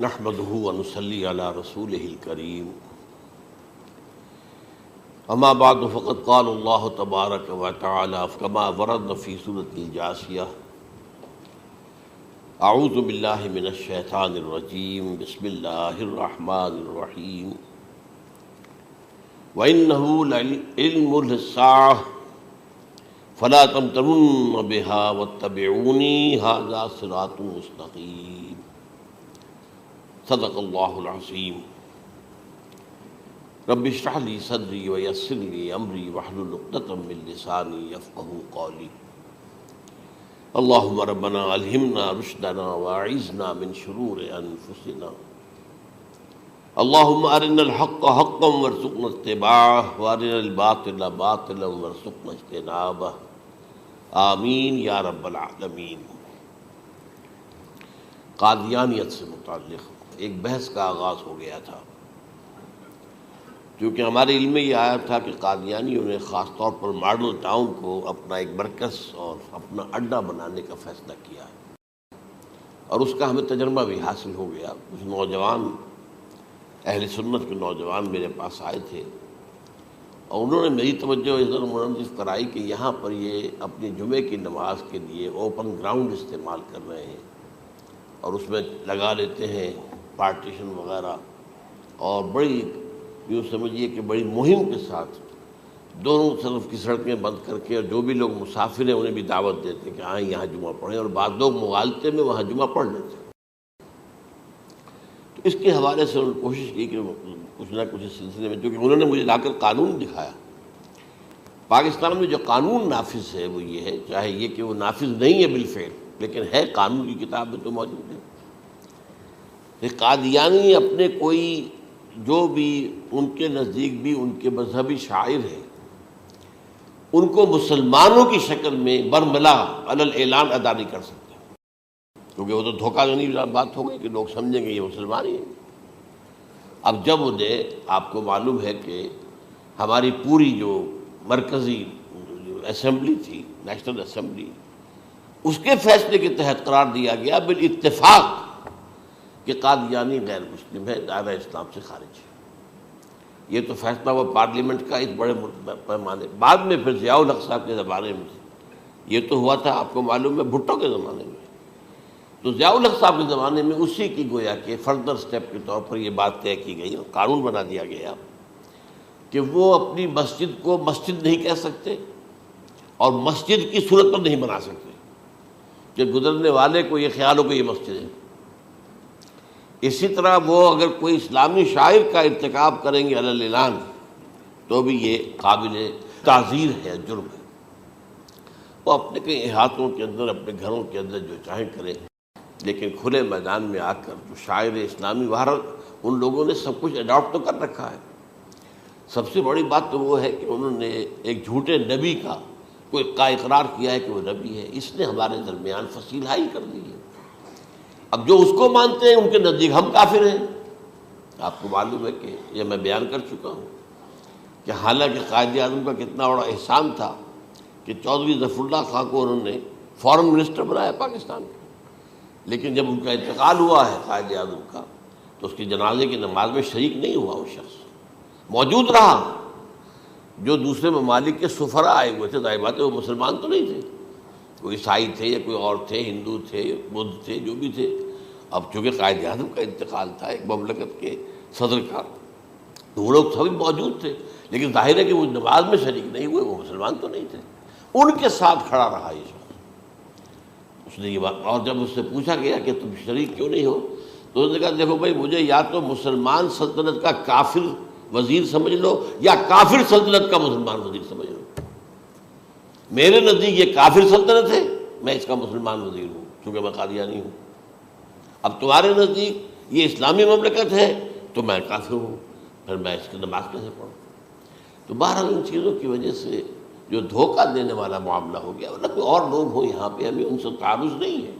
نحمده ونصلي على رسوله الكريم اما بعد فقد قال الله تبارك وتعالى كما ورد في سورة الجاثية اعوذ بالله من الشيطان الرجيم بسم الله الرحمن الرحيم وإنه لعلم للساعة فلا تمترن بها واتبعوني هذا صراط مستقيم صدق اللہ العظیم رب اشرح لی صدری ویسر لی امری واحلل عقدۃ من لسانی یفقہوا قولی اللہم ربنا الہمنا رشدنا واعذنا من شرور انفسنا اللہم ارنا الحق حقا وارزقنا اتباعہ وارنا الباطل باطلا وارزقنا اجتنابہ آمین یا رب العالمین۔ قادیانیت سے متعلق ایک بحث کا آغاز ہو گیا تھا، کیونکہ ہمارے علم میں یہ آیا تھا کہ قادیانیوں نے خاص طور پر ماڈل ٹاؤن کو اپنا ایک مرکز اور اپنا اڈا بنانے کا فیصلہ کیا ہے، اور اس کا ہمیں تجربہ بھی حاصل ہو گیا۔ کچھ نوجوان اہل سنت کے نوجوان میرے پاس آئے تھے اور انہوں نے میری توجہ اس طرح منعطف کرائی کہ یہاں پر یہ اپنی جمعے کی نماز کے لیے اوپن گراؤنڈ استعمال کر رہے ہیں اور اس میں لگا لیتے ہیں پارٹیشن وغیرہ، اور بڑی یوں سمجھیے کہ بڑی مہم کے ساتھ دونوں طرف کی سڑکیں بند کر کے، اور جو بھی لوگ مسافر ہیں انہیں بھی دعوت دیتے ہیں کہ آئیں یہاں جمعہ پڑھیں، اور بعض لوگ مغالطے میں وہاں جمعہ پڑھ لیتے ہیں۔ تو اس کے حوالے سے انہوں نے کوشش کی کہ کچھ نہ کچھ اس سلسلے میں، کیونکہ انہوں نے مجھے لا کر قانون دکھایا۔ پاکستان میں جو قانون نافذ ہے وہ یہ ہے، چاہے یہ کہ وہ نافذ نہیں ہے بالفعل، لیکن ہے، قانون کی کتاب میں تو موجود ہے کہ قادیانی اپنے کوئی جو بھی ان کے نزدیک بھی ان کے مذہبی شاعر ہیں، ان کو مسلمانوں کی شکل میں برملا علی الاعلان ادا نہیں کر سکتے، کیونکہ وہ تو دھوکہ دہی بات ہو گئی کہ لوگ سمجھیں گے یہ مسلمان ہی ہیں۔ اب جب انہیں، آپ کو معلوم ہے کہ ہماری پوری جو مرکزی اسمبلی تھی، نیشنل اسمبلی، اس کے فیصلے کے تحت قرار دیا گیا بالاتفاق کہ قادیانی غیر مسلم ہے، دائرہ اسلام سے خارج ہے۔ یہ تو فیصلہ ہوا پارلیمنٹ کا اس بڑے پیمانے، بعد میں پھر ضیاء الحق صاحب کے زمانے میں، یہ تو ہوا تھا آپ کو معلوم ہے بھٹو کے زمانے میں، تو ضیاء الحق صاحب کے زمانے میں اسی کی گویا کہ فردر سٹیپ کے طور پر یہ بات طے کی گئی اور قانون بنا دیا گیا کہ وہ اپنی مسجد کو مسجد نہیں کہہ سکتے اور مسجد کی صورت پر نہیں بنا سکتے کہ گزرنے والے کو یہ خیال ہو کہ یہ مسجد ہے۔ اسی طرح وہ اگر کوئی اسلامی شاعر کا ارتکاب کریں گے علی الاعلان تو بھی یہ قابل تعزیر ہے، جرم ہے۔ وہ اپنے کئی احاطوں کے اندر، اپنے گھروں کے اندر جو چاہیں کریں، لیکن کھلے میدان میں آ کر جو شاعر اسلامی باہر، ان لوگوں نے سب کچھ اڈاپٹ تو کر رکھا ہے۔ سب سے بڑی بات تو وہ ہے کہ انہوں نے ایک جھوٹے نبی کا اقرار کیا ہے کہ وہ نبی ہے، اس نے ہمارے درمیان فصیل حائی کر دی ہے۔ اب جو اس کو مانتے ہیں ان کے نزدیک ہم کافر ہیں۔ آپ کو معلوم ہے کہ یہ میں بیان کر چکا ہوں کہ حالانکہ قائد اعظم کا کتنا بڑا احسان تھا کہ چودھری ظفر اللہ خان کو انہوں نے فارن منسٹر بنایا پاکستان کا، لیکن جب ان کا انتقال ہوا ہے قائد اعظم کا تو اس کی جنازے کی نماز میں شریک نہیں ہوا، وہ شخص موجود رہا۔ جو دوسرے ممالک کے سفراء آئے ہوئے تھے، ظاہر بات ہے وہ مسلمان تو نہیں تھے، کوئی عیسائی تھے یا کوئی اور تھے، ہندو تھے، بدھ تھے، جو بھی تھے۔ اب چونکہ قائد اعظم کا انتقال تھا ایک مملکت کے صدر کا، تو وہ لوگ سبھی موجود تھے، لیکن ظاہر ہے کہ وہ نماز میں شریک نہیں ہوئے، وہ مسلمان تو نہیں تھے۔ ان کے ساتھ کھڑا رہا یہ شخص، اس نے یہ بات، اور جب اس سے پوچھا گیا کہ تم شریک کیوں نہیں ہو تو اس نے کہا دیکھو بھائی، مجھے یا تو مسلمان سلطنت کا کافر وزیر سمجھ لو یا کافر سلطنت کا مسلمان وزیر سمجھ لو۔ میرے نزدیک یہ کافر سلطنت ہے، میں اس کا مسلمان وزیر ہوں کیونکہ میں قادیانی ہوں۔ اب تمہارے نزدیک یہ اسلامی مملکت ہے تو میں کافر ہوں، پھر میں اس کی نماز کیسے پڑھوں؟ تو بہرحال ان چیزوں کی وجہ سے جو دھوکہ دینے والا معاملہ ہو گیا، ورنہ کوئی اور لوگ ہوں یہاں پہ، ہمیں ان سے تعارض نہیں ہے۔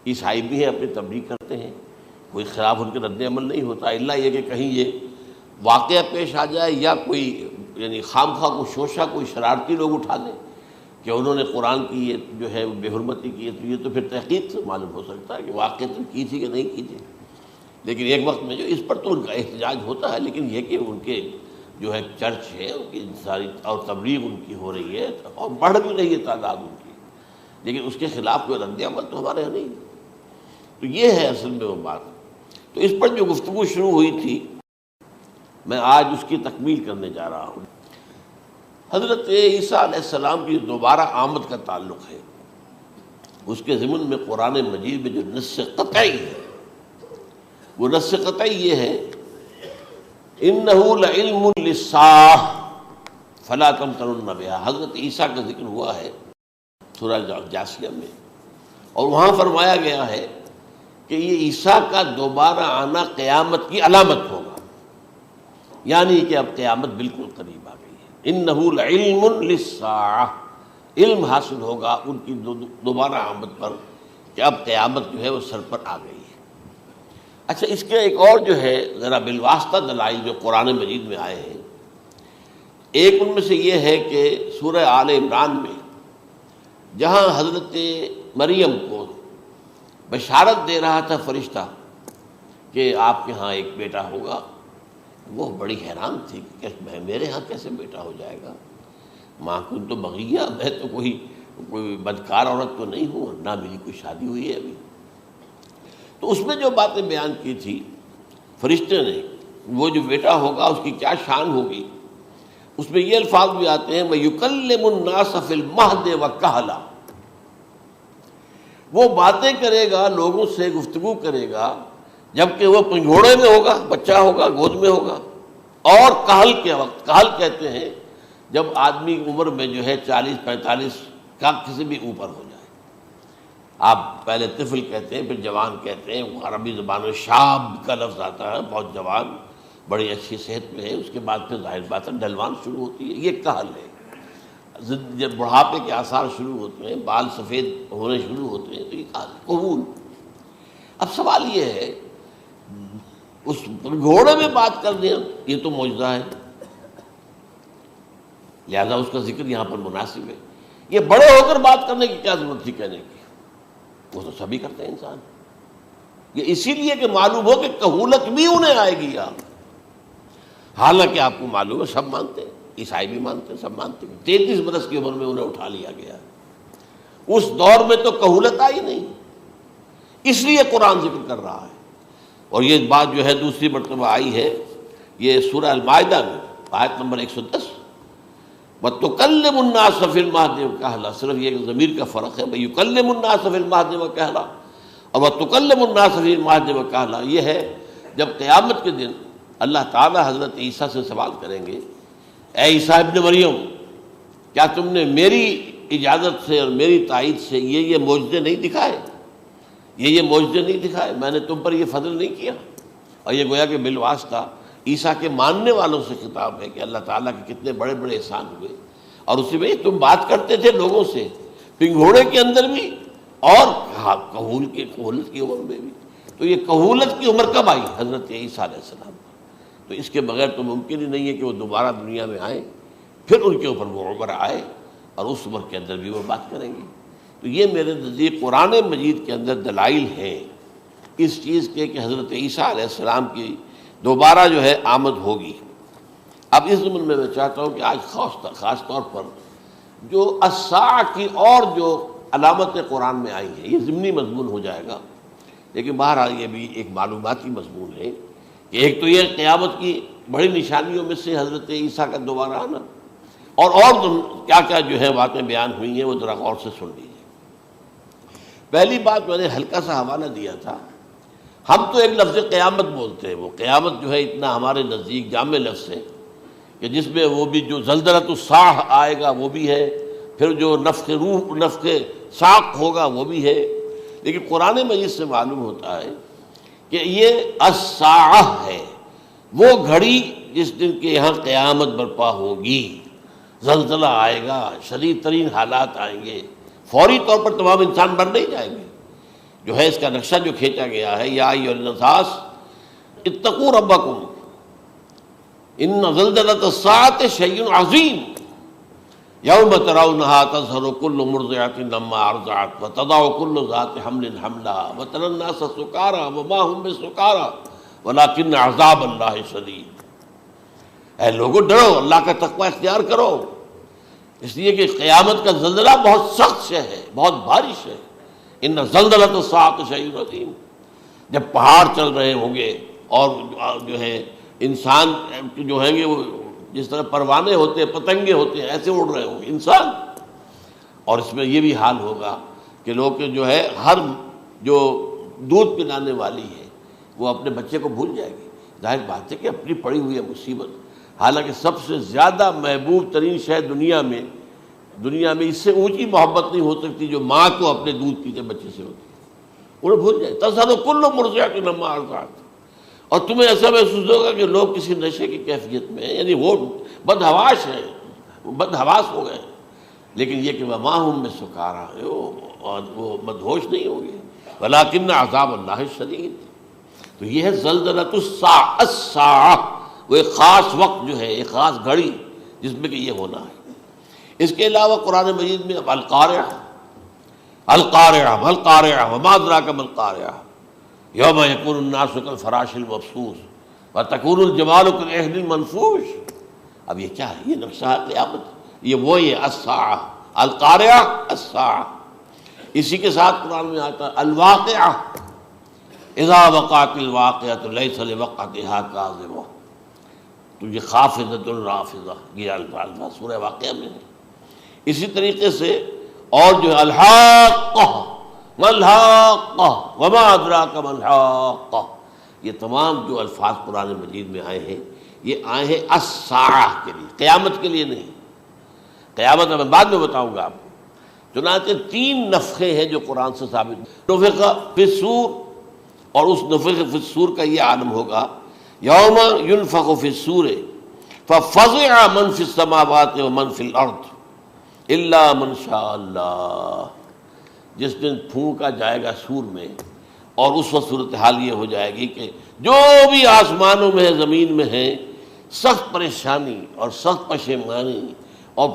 عیسائی بھی ہیں، اپنی تبلیغ کرتے ہیں، کوئی خلاف ان کے رد عمل نہیں ہوتا، الا یہ کہ کہیں یہ واقعہ پیش آ جائے یا کوئی یعنی خام خواہ کو شوشہ کوئی شرارتی لوگ اٹھا دیں کہ انہوں نے قرآن کی یہ جو ہے بے حرمتی کی ہے، تو یہ تو پھر تحقیق سے معلوم ہو سکتا ہے کہ واقعتاً کی تھی کہ نہیں کی تھی۔ لیکن ایک وقت میں جو اس پر تو ان کا احتجاج ہوتا ہے، لیکن یہ کہ ان کے جو ہے چرچ ہے ان کی ساری اور تبلیغ ان کی ہو رہی ہے اور بڑھ بھی رہی ہے تعداد ان کی، لیکن اس کے خلاف کوئی رد عمل تو ہمارے یہاں نہیں۔ تو یہ ہے اصل میں وہ بات۔ تو اس پر جو گفتگو شروع ہوئی تھی میں آج اس کی تکمیل کرنے جا رہا ہوں۔ حضرت عیسیٰ علیہ السلام کی دوبارہ آمد کا تعلق ہے، اس کے ضمن میں قرآن مجید میں جو نص قطعی ہے وہ نص قطعی یہ ہے اِنَّهُ لَعِلْمٌ لِلسَّاعَةِ فَلَا تَمْتَرُنَّ بِهَا۔ حضرت عیسیٰ کا ذکر ہوا ہے سورہ جاسیہ میں، اور وہاں فرمایا گیا ہے کہ یہ عیسیٰ کا دوبارہ آنا قیامت کی علامت ہوگا، یعنی کہ اب قیامت بالکل قریب آ گئی ہے۔ اِنَّهُ لَعِلْمٌ لِلسَّاعَةِ، علم حاصل ہوگا ان کی دوبارہ آمد پر کہ اب قیامت جو ہے وہ سر پر آ گئی ہے۔ اچھا، اس کے ایک اور جو ہے ذرا بالواسطہ دلائل جو قرآن مجید میں آئے ہیں، ایک ان میں سے یہ ہے کہ سورہ آل عمران میں جہاں حضرت مریم کو بشارت دے رہا تھا فرشتہ کہ آپ کے ہاں ایک بیٹا ہوگا، وہ بڑی حیران تھی کہ میرے ہاں کیسے بیٹا ہو جائے گا، ماں کن تو بغیہ، میں تو کوئی بدکار عورت تو نہیں ہوں، نہ میری کوئی شادی ہوئی ہے ابھی۔ تو اس میں جو باتیں بیان کی تھی فرشتے نے، وہ جو بیٹا ہوگا اس کی کیا شان ہوگی، اس میں یہ الفاظ بھی آتے ہیں وَيُكَلِّمُ النَّاسَ فِي الْمَهْدِ وَكَهْلًا، وہ باتیں کرے گا، لوگوں سے گفتگو کرے گا جبکہ وہ پنگھوڑے میں ہوگا، بچہ ہوگا، گود میں ہوگا، اور کہل کے وقت، کہل کہتے ہیں جب آدمی عمر میں جو ہے 40-45 کا کسی بھی اوپر ہو جائے، آپ پہلے طفل کہتے ہیں پھر جوان کہتے ہیں، عربی زبان میں شاب کا لفظ آتا ہے، بہت جوان، بڑی اچھی صحت میں ہے، اس کے بعد پھر ظاہر بات ہے ڈھلوان شروع ہوتی ہے، یہ کہل ہے۔ جب بڑھاپے کے آثار شروع ہوتے ہیں، بال سفید ہونے شروع ہوتے ہیں، تو یہ کہل، قبول۔ اب سوال یہ ہے اس گھوڑے میں بات کر دیں، یہ تو معجزہ ہے، لہذا اس کا ذکر یہاں پر مناسب ہے۔ یہ بڑے ہو کر بات کرنے کی کیا ضرورت تھی کہنے کی، وہ تو سبھی کرتے ہیں انسان، یہ اسی لیے کہ معلوم ہو کہ کہولت بھی انہیں آئے گی یار، حالانکہ آپ کو معلوم ہے سب مانتے ہیں، عیسائی بھی مانتے ہیں، سب مانتے ہیں، 33 برس کی عمر میں انہیں اٹھا لیا گیا، اس دور میں تو کہولت آئی نہیں، اس لیے قرآن ذکر کر رہا ہے۔ اور یہ بات جو ہے دوسری مرتبہ آئی ہے یہ سورہ المائدہ میں آیت نمبر 110، وَتُكَلِّمُ النَّاسَ فِي الْمَهْدِ وَكَهْلًا، صرف یہ ضمیر کا فرق ہے، وَيُكَلِّمُ النَّاسَ فِي الْمَهْدِ وَكَهْلًا، اور وَتُكَلِّمُ النَّاسَ فِي الْمَهْدِ وَكَهْلًا یہ ہے جب قیامت کے دن اللہ تعالیٰ حضرت عیسیٰ سے سوال کریں گے، اے عیسیٰ ابن مریم، کیا تم نے میری اجازت سے اور میری تائید سے یہ معجزے نہیں دکھائے، یہ معجزے نہیں دکھائے، میں نے تم پر یہ فضل نہیں کیا؟ اور یہ گویا کہ بالواسطہ عیسیٰ کے ماننے والوں سے خطاب ہے کہ اللہ تعالیٰ کے کتنے بڑے بڑے احسان ہوئے، اور اسی میں تم بات کرتے تھے لوگوں سے پنگھوڑے کے اندر بھی اور کہولت کی عمر میں بھی، تو یہ کہولت کی عمر کب آئی؟ حضرت عیسیٰ علیہ السلام۔ تو اس کے بغیر تو ممکن ہی نہیں ہے کہ وہ دوبارہ دنیا میں آئیں، پھر ان کے اوپر وہ عمر آئے اور اس عمر کے اندر بھی وہ بات کریں گے۔ تو یہ میرے نزدیک قرآن مجید کے اندر دلائل ہیں اس چیز کے کہ حضرت عیسیٰ علیہ السلام کی دوبارہ جو ہے آمد ہوگی۔ اب اس ضمن میں چاہتا ہوں کہ آج خاص طور پر جو الساعہ کی اور جو علامتیں قرآن میں آئی ہیں، یہ ضمنی مضمون ہو جائے گا، لیکن بہرحال یہ بھی ایک معلوماتی مضمون ہے کہ ایک تو یہ قیامت کی بڑی نشانیوں میں سے حضرت عیسیٰ کا دوبارہ آنا، اور کیا کیا جو ہے باتیں بیان ہوئی ہیں وہ ذرا غور سے سن لیجیے۔ پہلی بات میں نے ہلکا سا حوالہ دیا تھا، ہم تو ایک لفظ قیامت بولتے ہیں، وہ قیامت جو ہے اتنا ہمارے نزدیک جامع لفظ ہے کہ جس میں وہ بھی جو زلزلۃ الساعہ آئے گا وہ بھی ہے، پھر جو نفخ روح نفخ ساق ہوگا وہ بھی ہے، لیکن قرآن مجید سے معلوم ہوتا ہے کہ یہ الساعہ ہے، وہ گھڑی جس دن کے یہاں قیامت برپا ہوگی، زلزلہ آئے گا، شدید ترین حالات آئیں گے، فوری طور پر تمام انسان مر نہیں جائیں گے۔ جو ہے اس کا نقشہ جو کھینچا گیا ہے، یا ایھا الناس اتقوا ربکم ان زلزلۃ الساعۃ شیء عظیم یوم ترونها تذہل کل مرضعۃ عما ارضعت وتضع کل ذات حمل حملها وتری الناس سکارى وما هم بسکارى ولکن عذاب اللہ شدید. اے لوگوں ڈرو، اللہ کا تقوی اختیار کرو، اس لیے کہ قیامت کا زلزلہ بہت سخت شے ہے، بہت بھاری ہے. ان زلزلۃ الساعۃ شیء عظیم. جب پہاڑ چل رہے ہوں گے اور جو ہے انسان جو ہیں گے وہ جس طرح پروانے ہوتے ہیں، پتنگے ہوتے ہیں، ایسے اڑ رہے ہوں گے انسان. اور اس میں یہ بھی حال ہوگا کہ لوگ جو ہے ہر جو دودھ پلانے والی ہے وہ اپنے بچے کو بھول جائے گی. ظاہر بات ہے کہ اپنی پڑی ہوئی ہے مصیبت. حالانکہ سب سے زیادہ محبوب ترین شے دنیا میں اس سے اونچی محبت نہیں ہو سکتی جو ماں کو اپنے دودھ پیتے بچے سے ہوتی ہے. انہیں بھول جائے. تذہل کل مرضعۃ عما ارضعت. اور تمہیں ایسا محسوس ہوگا کہ لوگ کسی نشے کی کیفیت میں ہیں، یعنی وہ بدحواس ہیں، بدحواس ہو گئے، لیکن یہ کہ وما ہم بسکارى، اور وہ مدہوش نہیں ہوں گے. ولکن عذاب اللہ شدید. تو یہ ہے زلزلۃ الساعہ، وہ ایک خاص وقت جو ہے، ایک خاص گھڑی جس میں کہ یہ ہونا ہے. اس کے علاوہ قرآن مجید میں القارعہ القارعہ وما ادراک ما القارعہ یوم یکون الناس کالفراش المبثوث وتکون الجبال کالعہن المنفوش. اب یہ کیا ہے؟ یہ نقشہ ہے قیامت. یہ الساعہ، القارعہ الساعہ. اسی کے ساتھ قرآن میں آتا ہے الواقعہ اذا وقعت الواقعۃ لیس لوقعتها کاذبہ. تو یہ خافضۃ رافضہ، یہ الفاظ سورہ واقعہ میں ہے. اسی طریقے سے اور جو ہے الحاقہ ما الحاقہ وما ادراک ما الحاقہ. یہ تمام جو الفاظ قرآن مجید میں آئے ہیں یہ آئے ہیں الساعہ کے لیے، قیامت کے لیے نہیں. قیامت میں بعد میں بتاؤں گا آپ کو. چنانچہ 3 نفخے ہیں جو قرآن سے ثابت. نفخ فی الصور، اور اس نفخ فی الصور کا یہ عالم ہوگا یوم ینفخ فی الصور ففزع من فی السماوات ومن فی الارض الا من شاء اللہ. جس دن پھونکا جائے گا سور میں، اور اس وقت صورتحال یہ ہو جائے گی کہ جو بھی آسمانوں میں ہے، زمین میں ہے، سخت پریشانی اور سخت پشیمانی اور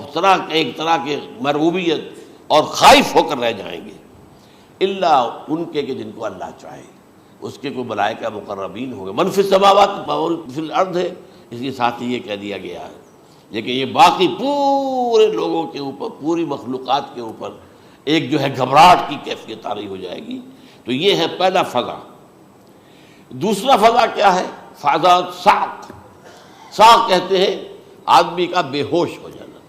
ایک طرح کے مرعوبیت اور خائف ہو کر رہ جائیں گے، الا ان کے کہ جن کو اللہ چاہے. اس کے کوئی ملائکہ مقربین ہوں گے. من فی السماوات فی الارض ہے، اس کے ساتھ ہی یہ کہہ دیا گیا ہے. لیکن یہ باقی پورے لوگوں کے اوپر، پوری مخلوقات کے اوپر ایک جو ہے گھبراہٹ کی کیفیت طاری ہو جائے گی. تو یہ ہے پہلا فضا. دوسرا فضا کیا ہے؟ فضا صعق. صعق کہتے ہیں آدمی کا بے ہوش ہو جانا.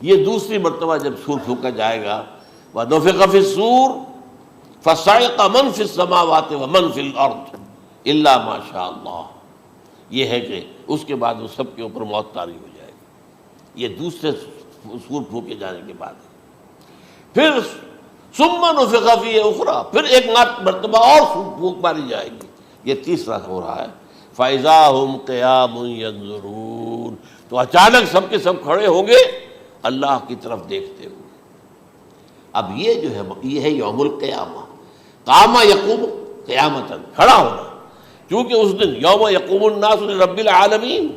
یہ دوسری مرتبہ جب سور پھونکا جائے گا وَنُفِخَ فِي الصُّورِ فَصَعِقَ مَن فِي السَّمَاوَاتِ وَمَن فِي الْأَرْضِ إِلَّا مَا شَاءَ اللَّهُ. یہ ہے کہ اس کے بعد وہ سب کے اوپر موت طاری ہو جائے گی. یہ دوسرے سور پھونکے جانے کے بعد ہے. پھر ثُمَّ نُفِخَ فِيهِ أُخْرَى، پھر ایک مرتبہ اور سور پھونک ماری جائے گی. یہ تیسرا ہو رہا ہے. فَإِذَا هُمْ قِيَامٌ يَنظُرُونَ. تو اچانک سب کے سب کھڑے ہوں گے اللہ کی طرف دیکھتے ہوئے. اب یہ جو ہے یہ ہے یوم القیامہ. قام یقوم قیامتاً، کھڑا ہونا. کیونکہ اس دن یوم یقوم الناس لرب العالمین،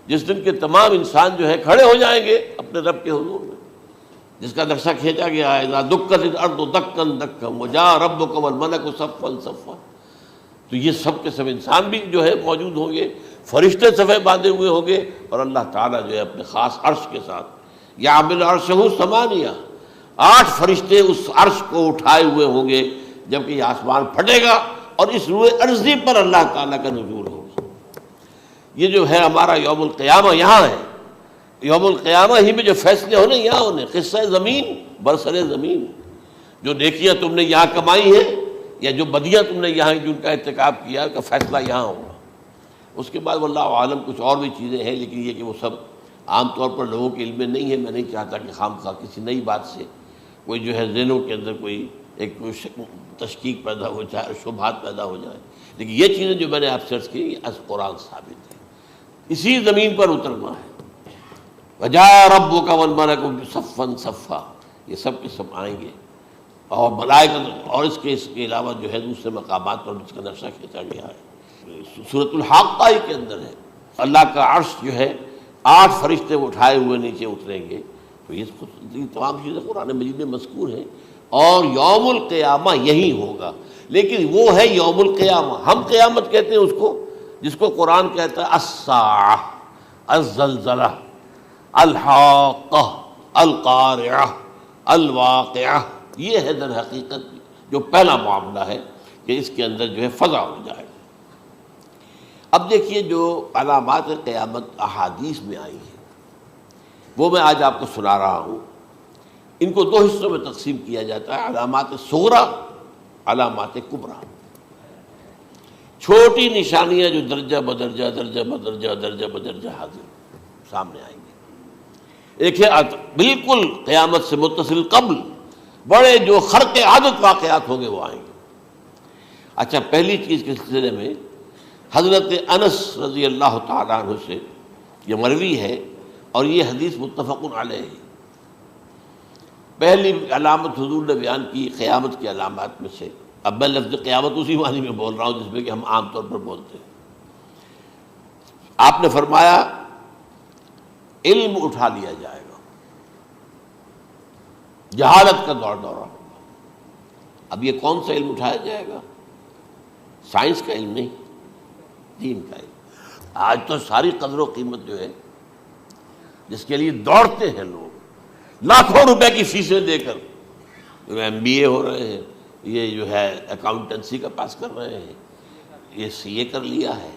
جس دن کے تمام انسان جو ہے کھڑے ہو جائیں گے اپنے رب کے حضور میں، جس کا نقشہ کھینچا گیا ہے اذا دکت الارض دکا دکا وجاء ربک والملک صفا صفا. تو یہ سب کے سب انسان بھی جو ہے موجود ہوں گے، فرشتے صفے باندھے ہوئے ہوں گے، اور اللہ تعالیٰ جو ہے اپنے خاص عرش کے ساتھ یحمل عرشہ ثمانیہ، 8 فرشتے اس عرش کو اٹھائے ہوئے ہوں گے جبکہ یہ آسمان پھٹے گا اور اس روئے ارضی پر اللہ تعالیٰ کا نزول ہوگا. یہ جو ہے ہمارا یوم القیامہ یہاں ہے. یوم القیامہ ہی میں جو فیصلے ہونے یہاں ہونے. قصہ زمین، برسر زمین، جو نیکیاں تم نے یہاں کمائی ہیں یا جو بدیاں تم نے یہاں جن کا ارتکاب کیا کا فیصلہ یہاں ہوگا. اس کے بعد واللہ عالم کچھ اور بھی چیزیں ہیں، لیکن یہ کہ وہ سب عام طور پر لوگوں کے علم میں نہیں ہے. میں نہیں چاہتا کہ خام خواہ کسی نئی بات سے کوئی جو ہے ذہنوں کے اندر کوئی ایک تشکیک پیدا ہو جائے، شبہات پیدا ہو جائے. لیکن یہ چیزیں جو میں نے آپ سرچ کی از قرآن ثابت ہے. اسی زمین پر اترنا ہے. وجاء ربک والملک صفا صفا، یہ سب کے سب آئیں گے، اور ملائکہ، اور اس کے علاوہ جو ہے دوسرے مقامات پر جس کا نقشہ کھینچا گیا ہے سورۃ الحاقہ کے اندر ہے. اللہ کا عرش جو ہے 8 فرشتے اٹھائے ہوئے نیچے اتریں گے. تو یہ تمام چیزیں قرآن مجید میں مذکور ہیں. اور یوم القیامہ یہی ہوگا، لیکن وہ ہے یوم القیامہ، ہم قیامت کہتے ہیں اس کو جس کو قرآن کہتا ہے الساعہ، الزلزلہ، الحاقہ، القارعہ، الواقعہ۔ یہ ہے در حقیقت جو پہلا معاملہ ہے کہ اس کے اندر جو ہے فضا ہو جائے۔ اب دیکھیے جو علامات قیامت احادیث میں آئی ہیں وہ میں آج آپ کو سنا رہا ہوں۔ ان کو دو حصوں میں تقسیم کیا جاتا ہے، علامات صغریٰ، علامات کبریٰ۔ چھوٹی نشانیاں جو درجہ بدرجہ درجہ بدرجہ درجہ بدرجہ حاضر سامنے آئیں گے۔ ایک ہے بالکل قیامت سے متصل قبل بڑے جو خرق عادت واقعات ہوں گے وہ آئیں گے۔ اچھا، پہلی چیز کے سلسلے میں حضرت انس رضی اللہ تعالیٰ عنہ سے یہ مروی ہے اور یہ حدیث متفق علیہ ہے۔ پہلی علامت حضور نے بیان کی قیامت کی علامات میں سے، اب میں لفظ قیامت اسی معنی میں بول رہا ہوں جس میں کہ ہم عام طور پر بولتے ہیں۔ آپ نے فرمایا علم اٹھا لیا جائے گا، جہالت کا دورہ ہوگا۔ اب یہ کون سا علم اٹھایا جائے گا؟ سائنس کا علم نہیں، دین کا علم۔ آج تو ساری قدر و قیمت جو ہے جس کے لیے دوڑتے ہیں لوگ لاکھوں روپے کی فیسیں دے کر، ایم بی اے ہو رہے ہیں، یہ جو ہے اکاؤنٹنسی کا پاس کر رہے ہیں، یہ سی اے کر لیا ہے،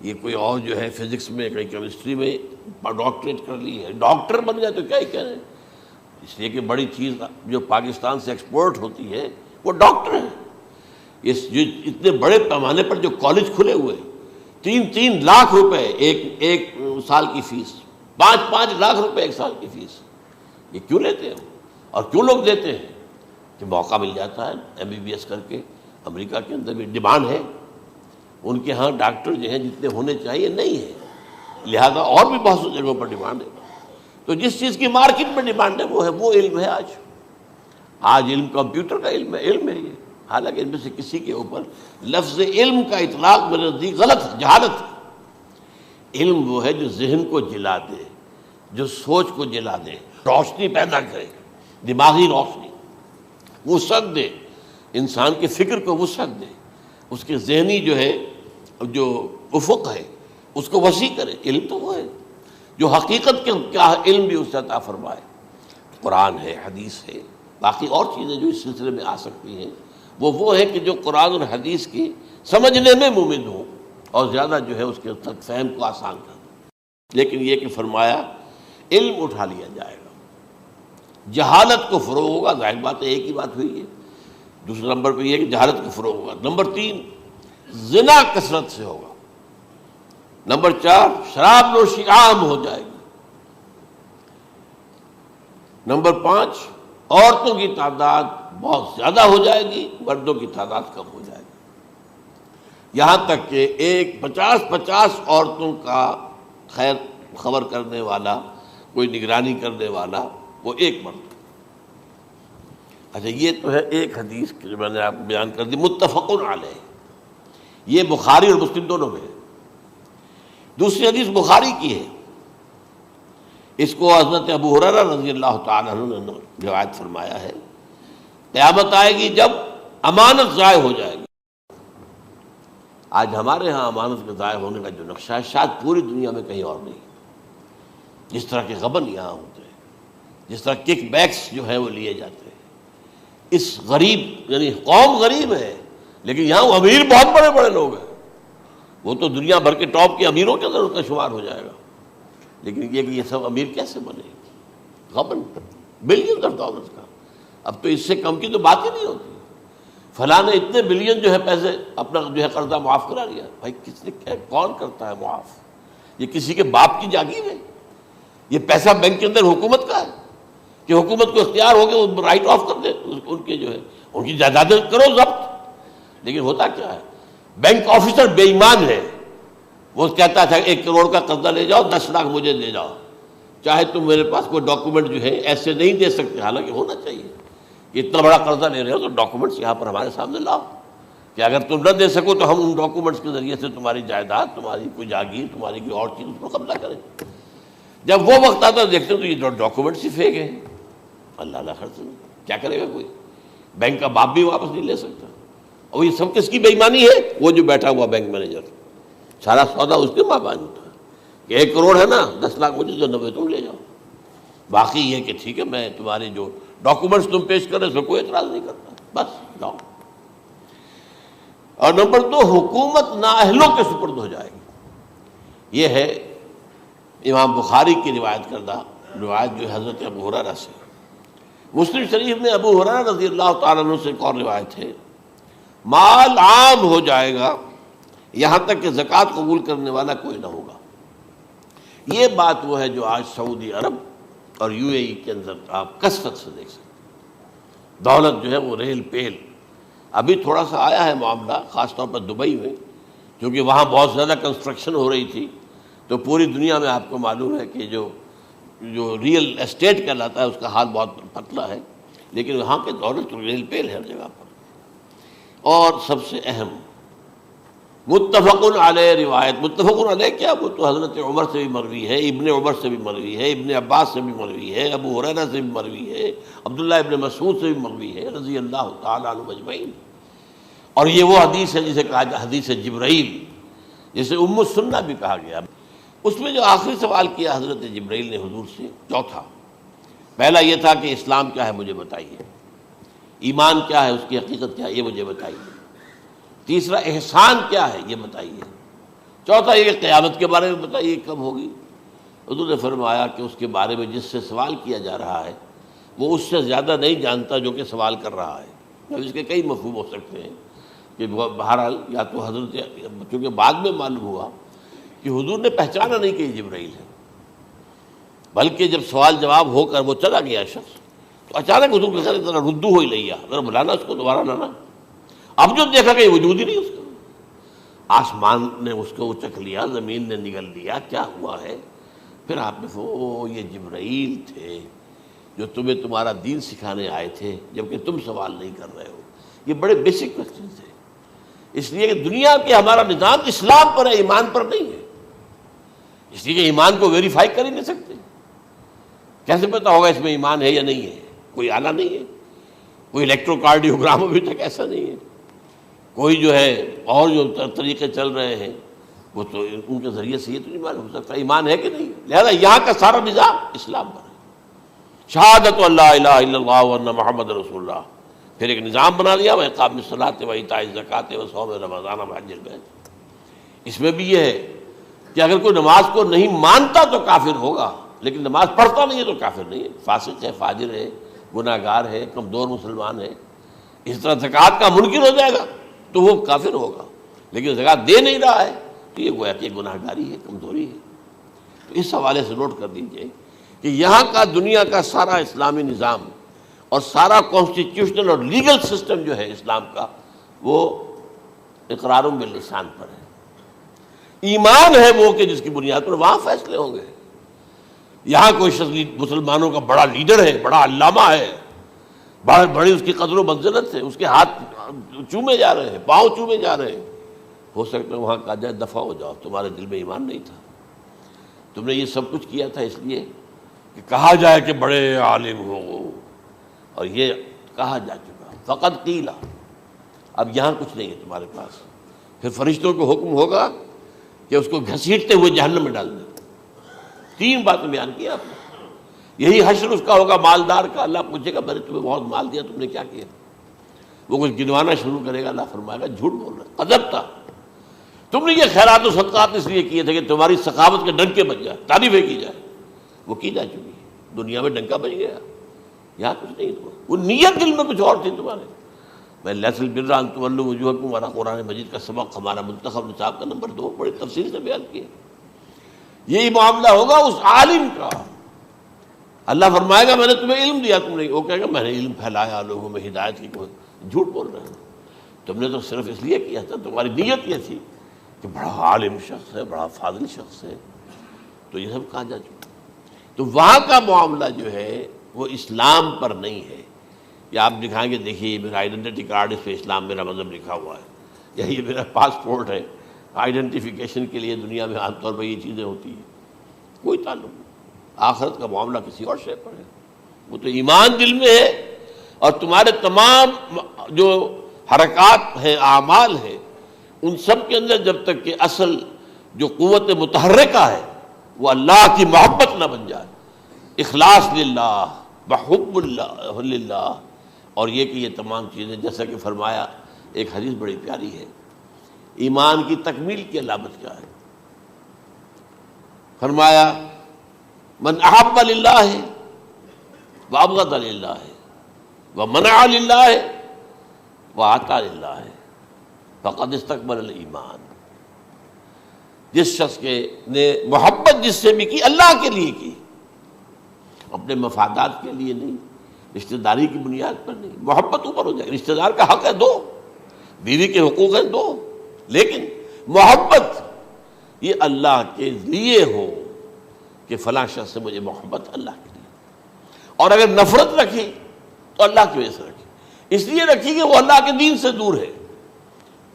یہ کوئی اور جو ہے فزکس میں کوئی کیمسٹری میں ڈاکٹریٹ کر لی ہے، ڈاکٹر بن گیا تو کیا ہی کہیں۔ اس لیے کہ بڑی چیز جو پاکستان سے ایکسپورٹ ہوتی ہے وہ ڈاکٹر ہیں۔ جو اتنے بڑے پیمانے پر جو کالج کھلے ہوئے، 3 لاکھ روپے ایک سال کی فیس، 5 لاکھ روپے ایک سال کی فیس، یہ کیوں لیتے ہیں اور کیوں لوگ دیتے ہیں؟ کہ موقع مل جاتا ہے ایم بی بی ایس کر کے۔ امریکہ کے اندر بھی ڈیمانڈ ہے، ان کے ہاں ڈاکٹر جو ہیں جتنے ہونے چاہیے نہیں ہے، لہذا اور بھی بہت سی جگہوں پر ڈیمانڈ ہے۔ تو جس چیز کی مارکیٹ میں ڈیمانڈ ہے وہ علم ہے۔ آج علم کمپیوٹر کا علم ہے یہ، حالانکہ ان میں سے کسی کے اوپر لفظ علم کا اطلاق میرے نزدیک غلط ہے، جہالت ہے۔ علم وہ ہے جو ذہن کو جلا دے، جو سوچ کو جلا دے، روشنی پیدا کرے، دماغی روشنی، وسعت دے، انسان کے فکر کو وسعت دے، اس کے ذہنی جو ہے جو افق ہے اس کو وسیع کرے۔ علم تو وہ ہے جو حقیقت کے کیا علم بھی اس سے عطا فرمائے۔ قرآن ہے، حدیث ہے، باقی اور چیزیں جو اس سلسلے میں آ سکتی ہیں وہ ہے کہ جو قرآن اور حدیث کی سمجھنے میں مومن ہوں اور زیادہ جو ہے اس کے تک فہم کو آسان کر دیں۔ لیکن یہ کہ فرمایا علم اٹھا لیا جائے گا، جہالت کو فروغ ہوگا، ظاہر بات ہے ایک ہی بات ہوئی ہے۔ دوسرے نمبر پہ یہ کہ جہالت کو فروغ ہوگا۔ نمبر 3 زنا کثرت سے ہوگا۔ نمبر 4 شراب نوشی عام ہو جائے گی۔ نمبر 5 عورتوں کی تعداد بہت زیادہ ہو جائے گی، مردوں کی تعداد کم ہو جائے گی، یہاں تک کہ 50 عورتوں کا خیر خبر کرنے والا، کوئی نگرانی کرنے والا، وہ ایک مرد۔ اچھا، یہ تو ہے ایک حدیث جو میں نے آپ کو بیان کر دی، متفق علیہ، یہ بخاری اور مسلم دونوں میں ہے۔ دوسری حدیث بخاری کی ہے، اس کو حضرت ابو ہریرہ رضی اللہ تعالیٰ عنہ نے روایت فرمایا ہے، قیامت آئے گی جب امانت ضائع ہو جائے گی۔ آج ہمارے ہاں امانت کے ضائع ہونے کا جو نقشہ ہے شاید پوری دنیا میں کہیں اور نہیں۔ جس طرح کے غبن یہاں ہوتے ہیں، جس طرح کک بیکس جو ہے وہ لیے جاتے ہیں، اس غریب یعنی قوم غریب ہے لیکن یہاں وہ امیر بہت بڑے بڑے لوگ ہیں، وہ تو دنیا بھر کے ٹاپ کے امیروں کے اندر اس کا شمار ہو جائے گا۔ لیکن یہ کہ یہ سب امیر کیسے بنے؟ غبن بلین آف ڈالرز کا، اب تو اس سے کم کی تو بات ہی نہیں ہوتی۔ فلاں نے اتنے بلین جو ہے پیسے اپنا جو ہے قرضہ معاف کرا لیا۔ بھائی کس نے کون کرتا ہے معاف؟ یہ کسی کے باپ کی جاگیر ہے؟ یہ پیسہ بینک کے اندر حکومت کا ہے کہ حکومت کو اختیار ہو گیا وہ رائٹ آف کر دے ان کے جو ہے ان کی جائیدادیں کرو ضبط۔ لیکن ہوتا کیا ہے، بینک آفیسر بے ایمان ہے، وہ کہتا تھا 1 کروڑ کا قرضہ لے جاؤ، 10 لاکھ مجھے دے جاؤ، چاہے تم میرے پاس کوئی ڈاکومنٹ جو ہے ایسے نہیں دے سکتے، حالانکہ ہونا چاہیے کہ اتنا بڑا قرضہ لے رہے ہو تو ڈاکومنٹس یہاں پر ہمارے سامنے لاؤ کہ اگر تم نہ دے سکو تو ہم ان ڈاکومنٹس کے ذریعے سے تمہاری جائیداد، تمہاری کوئی جاگیر، تمہاری کوئی اور چیز اس کو قبضہ کریں۔ جب وہ وقت آتا دیکھتے تو یہ ڈاکومنٹس ہی پھینک ہیں، اللہ خرچ کیا کرے گا کوئی؟ بینک کا باپ بھی واپس نہیں لے سکتا. اور یہ سب کس کی بے ایمانی ہے؟ وہ جو بیٹھا ہوا بینک مینیجر، سارا سودا اس کے ماں باپ ہوتا ہے کہ 1 کروڑ ہے نا، 10 لاکھ مجھے جو 90 تم لے جاؤ. باقی یہ کہ ٹھیک ہے میں تمہارے جو ڈاکومنٹس تم پیش کر رہے اس میں کوئی اعتراض نہیں کرتا، بس جاؤ. اور نمبر 2، حکومت نااہلوں کے سپرد ہو جائے گی. یہ ہے امام بخاری کی روایت کردہ روایت جو حضرت ابو ہریرہ سے. مسلم شریف میں ابو ہریرہ رضی اللہ تعالیٰ عنہ سے ایک اور روایت ہے، مال عام ہو جائے گا یہاں تک کہ زکوٰۃ قبول کرنے والا کوئی نہ ہوگا. یہ بات وہ ہے جو آج سعودی عرب اور UAE کے اندر آپ کثرت سے دیکھ سکتے ہیں. دولت جو ہے وہ ریل پیل. ابھی تھوڑا سا آیا ہے معاملہ خاص طور پر دبئی میں، کیونکہ وہاں بہت زیادہ کنسٹرکشن ہو رہی تھی، تو پوری دنیا میں آپ کو معلوم ہے کہ جو ریئل اسٹیٹ کہلاتا ہے اس کا حال بہت پتلا ہے، لیکن وہاں کے دولت ریل پیل ہے ہر جگہ پر. اور سب سے اہم متفق علیہ روایت. متفق علیہ کیا؟ وہ تو حضرت عمر سے بھی مروی ہے، ابن عمر سے بھی مروی ہے، ابن عباس سے بھی مروی ہے، ابو ہریرہ سے بھی مروی ہے، عبداللہ ابن مسعود سے بھی مروی ہے رضی اللہ تعالیٰ عنہ اجمعین. اور یہ وہ حدیث ہے جسے کہا جاتا حدیث جبرائیل، جسے ام السنہ بھی کہا گیا. اس میں جو آخری سوال کیا حضرت جبرائیل نے حضور سے، چوتھا، پہلا یہ تھا کہ اسلام کیا ہے مجھے بتائیے، ایمان کیا ہے، اس کی حقیقت کیا ہے یہ مجھے بتائیے، تیسرا احسان کیا ہے یہ بتائیے، چوتھا یہ کہ قیامت کے بارے میں بتائیے کب ہوگی. حضور نے فرمایا کہ اس کے بارے میں جس سے سوال کیا جا رہا ہے وہ اس سے زیادہ نہیں جانتا جو کہ سوال کر رہا ہے. اب اس کے کئی مفہوم ہو سکتے ہیں کہ بہرحال یا تو حضرت، چونکہ بعد میں معلوم ہوا کہ حضور نے پہچانا نہیں کہ یہ جبرائیل ہے، بلکہ جب سوال جواب ہو کر وہ چلا گیا شخص تو اچانک حضور کے ساتھ ذرا ردو ہو ہی لیا، ذرا بلانا اس کو دوبارہ لانا. اب جو دیکھا کہ وجود ہی نہیں اس کا، آسمان نے اس کو اچک لیا، زمین نے نگل لیا، کیا ہوا ہے؟ پھر آپ نے یہ جبرائیل تھے جو تمہیں تمہارا دین سکھانے آئے تھے جبکہ تم سوال نہیں کر رہے ہو. یہ بڑے بیسک کوسچن تھے، اس لیے کہ دنیا کے ہمارا نظام اسلام پر ہے، ایمان پر نہیں ہے. اس لیے کہ ایمان کو ویریفائی کر ہی نہیں سکتے. کیسے پتا ہوگا اس میں ایمان ہے یا نہیں ہے؟ کوئی آلہ نہیں ہے، کوئی الیکٹروکارڈیوگرام ابھی تک ایسا نہیں ہے، کوئی جو ہے اور جو طریقے چل رہے ہیں وہ تو ان کے ذریعے سے یہ تو نہیں معلوم ہو سکتا ایمان ہے کہ نہیں. لہذا یہاں کا سارا نظام اسلام پر ہے، شہادت اللہ الہ الا اللہ وان محمد رسول اللہ. پھر ایک نظام بنا دیا، وہ اقام الصلاۃ و ایتاء الزکوٰۃ و صوم رمضان و حج البیت. اس میں بھی یہ ہے کہ اگر کوئی نماز کو نہیں مانتا تو کافر ہوگا، لیکن نماز پڑھتا نہیں ہے تو کافر نہیں ہے، فاسق ہے، فاجر ہے، گناہ گار ہے، کمزور مسلمان ہے. اس طرح زکوٰۃ کا منکر ہو جائے گا تو وہ کافر ہوگا، لیکن زکوٰۃ دے نہیں رہا ہے تو یہ گویا کہ گناہ گاری ہے، کمزوری ہے. تو اس حوالے سے نوٹ کر دیجئے کہ یہاں کا دنیا کا سارا اسلامی نظام اور سارا کانسٹیٹیوشنل اور لیگل سسٹم جو ہے اسلام کا وہ اقرار باللسان پر ہے. ایمان ہے وہ کہ جس کی بنیاد پر وہاں فیصلے ہوں گے. یہاں کوئی شخص مسلمانوں کا بڑا لیڈر ہے، بڑا علامہ ہے، بڑی اس کی قدر و منزلت ہے، اس کے ہاتھ چومے جا رہے ہیں، پاؤں چومے جا رہے ہیں، ہو سکتا ہے وہاں کہا جائے دفع ہو جاؤ، تمہارے دل میں ایمان نہیں تھا، تم نے یہ سب کچھ کیا تھا اس لیے کہ کہا جائے کہ بڑے عالم ہو، اور یہ کہا جا چکا فقط قیل. اب یہاں کچھ نہیں ہے تمہارے پاس. پھر فرشتوں کو حکم ہوگا کہ اس کو گھسیٹتے ہوئے جہنم میں ڈال دیں. 3 باتیں بیان کی آپ نے. یہی حشر اس کا ہوگا مالدار کا. اللہ پوچھے گا میں نے تمہیں بہت مال دیا، تم نے کیا کیا؟ وہ کچھ گنوانا شروع کرے گا، اللہ فرمائے گا جھوٹ بول رہا، قذبت، تم نے یہ خیرات و صدقات اس لیے کیے تھے کہ تمہاری سخاوت کے ڈنکے بج جائے، تعریفیں کی جائے. وہ کی جا چکی ہے، دنیا میں ڈنکا بج گیا. یہاں کچھ نہیں تھا، وہ نیت دل میں کچھ اور تھی تمہارے. میں لیس البر ان تولوا وجوہکم والا قرآن مجید کا سبق ہمارا منتخب نصاب کا نمبر 2 بڑی تفصیل سے بیان کیا. یہی معاملہ ہوگا اس عالم کا. اللہ فرمائے گا میں نے تمہیں علم دیا، تم نہیں. وہ کہے گا میں نے علم پھیلایا لوگوں میں ہدایت کی. کوئی جھوٹ بول رہے ہیں، تم نے تو صرف اس لیے کیا تھا، تمہاری نیت یہ تھی کہ بڑا عالم شخص ہے، بڑا فاضل شخص ہے. تو یہ سب کہا جا چکا. تو وہاں کا معاملہ جو ہے وہ اسلام پر نہیں ہے. یا آپ دکھائیں گے دیکھیے یہ میرا آئیڈینٹی کارڈ، اس پہ اسلام میرا مذہب لکھا ہوا ہے، یا یہ میرا پاسپورٹ ہے. آئیڈینٹیفیکیشن کے لیے دنیا میں عام طور پر یہ چیزیں ہوتی ہیں. کوئی تعلق نہیں. آخرت کا معاملہ کسی اور شے پر ہے. وہ تو ایمان دل میں ہے اور تمہارے تمام جو حرکات ہیں، اعمال ہیں، ان سب کے اندر جب تک کہ اصل جو قوت متحرکہ ہے وہ اللہ کی محبت نہ بن جائے، اخلاص للہ، بحب اللہ للہ، اور یہ کہ یہ تمام چیزیں جیسا کہ فرمایا، ایک حدیث بڑی پیاری ہے، ایمان کی تکمیل کی علامت کیا ہے؟ فرمایا من احب للہ وابغض للہ ومنع للہ واعطى للہ فقد استکمل الایمان۔ جس شخص کے نے محبت جس سے بھی کی، اللہ کے لیے کی، اپنے مفادات کے لیے نہیں، رشتہ داری کی بنیاد پر نہیں، محبت اوپر ہو جائے، رشتہ دار کا حق ہے دو، بیوی کے حقوق ہیں دو، لیکن محبت یہ اللہ کے لیے ہو کہ فلاں شخص سے مجھے محبت اللہ کے لیے، اور اگر نفرت رکھی تو اللہ کی وجہ سے رکھی، اس لیے رکھی کہ وہ اللہ کے دین سے دور ہے،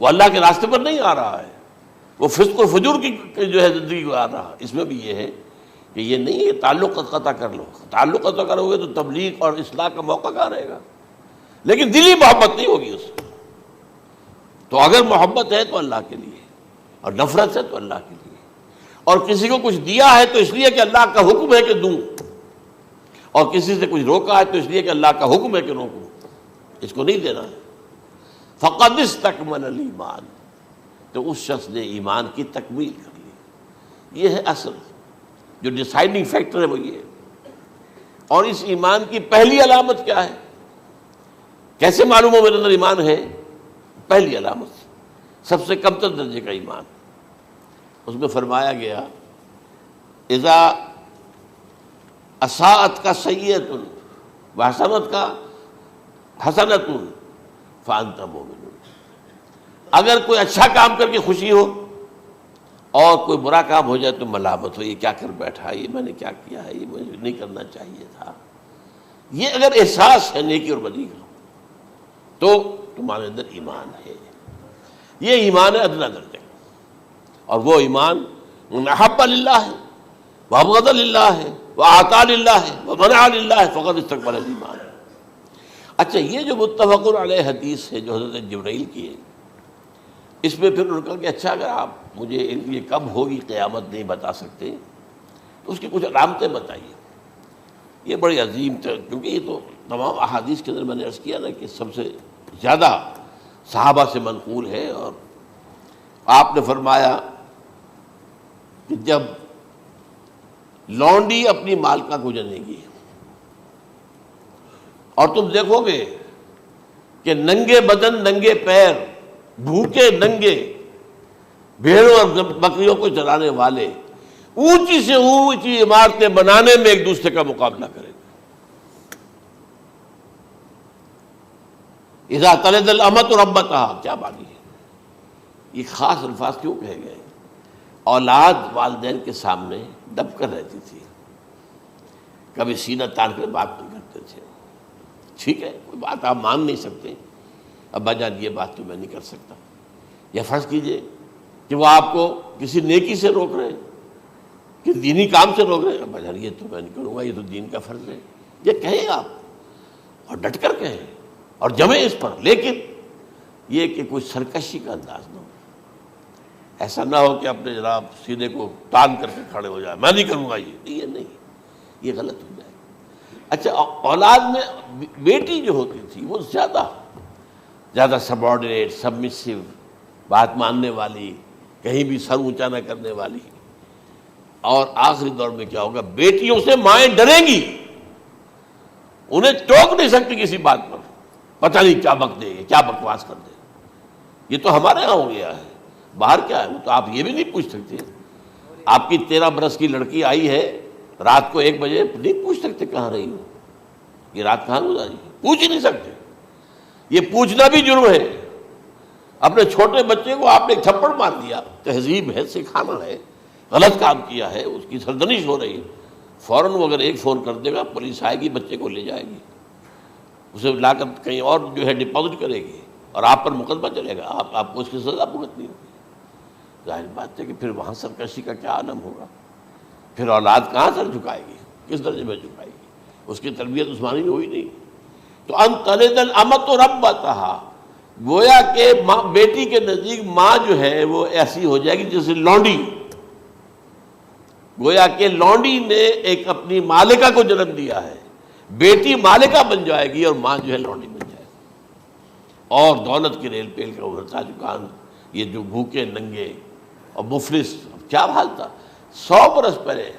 وہ اللہ کے راستے پر نہیں آ رہا ہے، وہ فسق و فجور کی جو ہے زندگی کو آ رہا۔ اس میں بھی یہ ہے کہ یہ نہیں ہے تعلق قطع کر لو، تعلق قطع کرو گے تو تبلیغ اور اصلاح کا موقع کہاں رہے گا، لیکن دلی محبت نہیں ہوگی اس سے۔ تو اگر محبت ہے تو اللہ کے لیے، اور نفرت ہے تو اللہ کے لیے، اور کسی کو کچھ دیا ہے تو اس لیے کہ اللہ کا حکم ہے کہ دوں، اور کسی سے کچھ روکا ہے تو اس لیے کہ اللہ کا حکم ہے کہ روکوں، اس کو نہیں دینا ہے۔ فقد استکمل الایمان، تو اس شخص نے ایمان کی تکمیل کر لی۔ یہ ہے اصل جو ڈیسائیڈنگ فیکٹر ہے، وہ یہ ہے۔ اور اس ایمان کی پہلی علامت کیا ہے؟ کیسے معلوم ہو میرے اندر ایمان ہے؟ پہلی علامت سب سے کم تر درجے کا ایمان، اس میں فرمایا گیا اذا اساءت کا سیئۃ وحسنت کا حسنۃ فانت مومن، اگر کوئی اچھا کام کر کے خوشی ہو اور کوئی برا کام ہو جائے تو ملامت ہو، یہ کیا کر بیٹھا، یہ میں نے کیا کیا ہے، یہ مجھے نہیں کرنا چاہیے تھا، یہ اگر احساس ہے نیکی اور بدی کا تو تمہارے اندر ایمان ہے۔ یہ ایمان ہے ادنا درجے، اور وہ ایمان من احب للہ وابغض للہ واعطى للہ ومنع للہ فقد استکمل الایمان۔ اچھا، یہ جو متفق علیہ حدیث ہے جو حضرت جبرائیل کی ہے، اس میں پھر انہوں نے کہا کہ اچھا اگر آپ مجھے یہ کب ہوگی قیامت نہیں بتا سکتے تو اس کی کچھ علامتیں بتائیے۔ یہ بڑی عظیم تھا، کیونکہ یہ تو تمام احادیث کے اندر میں نے عرض کیا نا کہ سب سے زیادہ صحابہ سے منقول ہے، اور آپ نے فرمایا کہ جب لونڈی اپنی مالکہ کو جنے گی اور تم دیکھو گے کہ ننگے بدن ننگے پیر بھوکے ننگے بھیڑوں اور بکریوں کو چرانے والے اونچی سے اونچی عمارتیں بنانے میں ایک دوسرے کا مقابلہ کریں گے۔ اذا تلد الامۃ ربتها، کیا بات ہے، یہ خاص الفاظ کیوں کہے گئے؟ اولاد والدین کے سامنے دب کر رہتی تھی، کبھی سینہ تان کر بات نہیں کرتے تھے، ٹھیک ہے کوئی بات آپ مان نہیں سکتے، ابا جان یہ بات تو میں نہیں کر سکتا، یا فرض کیجئے کہ وہ آپ کو کسی نیکی سے روک رہے ہیں، کہ دینی کام سے روک رہے ہیں، ابا جان یہ تو میں نہیں کروں گا، یہ تو دین کا فرض ہے، یہ کہیں آپ اور ڈٹ کر کہیں اور جمیں اس پر، لیکن یہ کہ کوئی سرکشی کا انداز نہ ہو، ایسا نہ ہو کہ اپنے جناب سینے کو تان کر کے کھڑے ہو جائے، میں نہیں کروں گا، یہ نہیں، یہ غلط ہو جائے۔ اچھا، اولاد میں بیٹی جو ہوتی تھی وہ زیادہ سبارڈینیٹ، سبمسیو، بات ماننے والی، کہیں بھی سر اونچا نہ کرنے والی، اور آخری دور میں کیا ہوگا، بیٹیوں سے مائیں ڈریں گی، انہیں ٹوک نہیں سکتی کسی بات پر، پتہ نہیں کیا بک دے گی، کیا بکواس کر دے گی۔ یہ تو ہمارے ہاں ہو گیا ہے، باہر کیا ہے وہ تو آپ یہ بھی نہیں پوچھ سکتے، آپ کی 13 برس کی لڑکی آئی ہے رات کو 1 بجے، نہیں پوچھ سکتے کہاں رہی ہو، یہ رات کہاں گزاری، پوچھ ہی نہیں سکتے، یہ پوچھنا بھی جرم ہے۔ اپنے چھوٹے بچے کو آپ نے ایک تھپڑ مار دیا، تہذیب ہے، سکھانا ہے، غلط کام کیا ہے، اس کی سرزنش ہو رہی ہے، فوراً وہ اگر ایک فون کر دے گا پولیس آئے گی، بچے کو لے جائے گی، اسے لا کر کہیں اور جو ہے ڈپازٹ کرے گی، اور آپ پر مقدمہ چلے گا، آپ کو اس کی سزا بھگتنی ہوگی۔ ظاہر بات ہے کہ پھر وہاں سرکشی کا کیا عالم ہوگا، پھر اولاد کہاں سر جھکائے گی، کس درجے میں جھکائے گی، اس کی تربیت عثمانی میں ہوئی نہیں، تو ان تلد الامۃ ربتہا، گویا کہ بیٹی کے نزدیک ماں جو ہے وہ ایسی ہو جائے گی جیسے لونڈی، گویا کہ لونڈی نے ایک اپنی مالکہ کو جنم دیا ہے، بیٹی مالکہ بن جائے گی اور ماں جو ہے لونڈی بن جائے گی، اور دولت کی ریل پیل کا ابھرتا دکان، یہ جو بھوکے ننگے اور مفلس، کیا حال تھا 100 برس پہلے،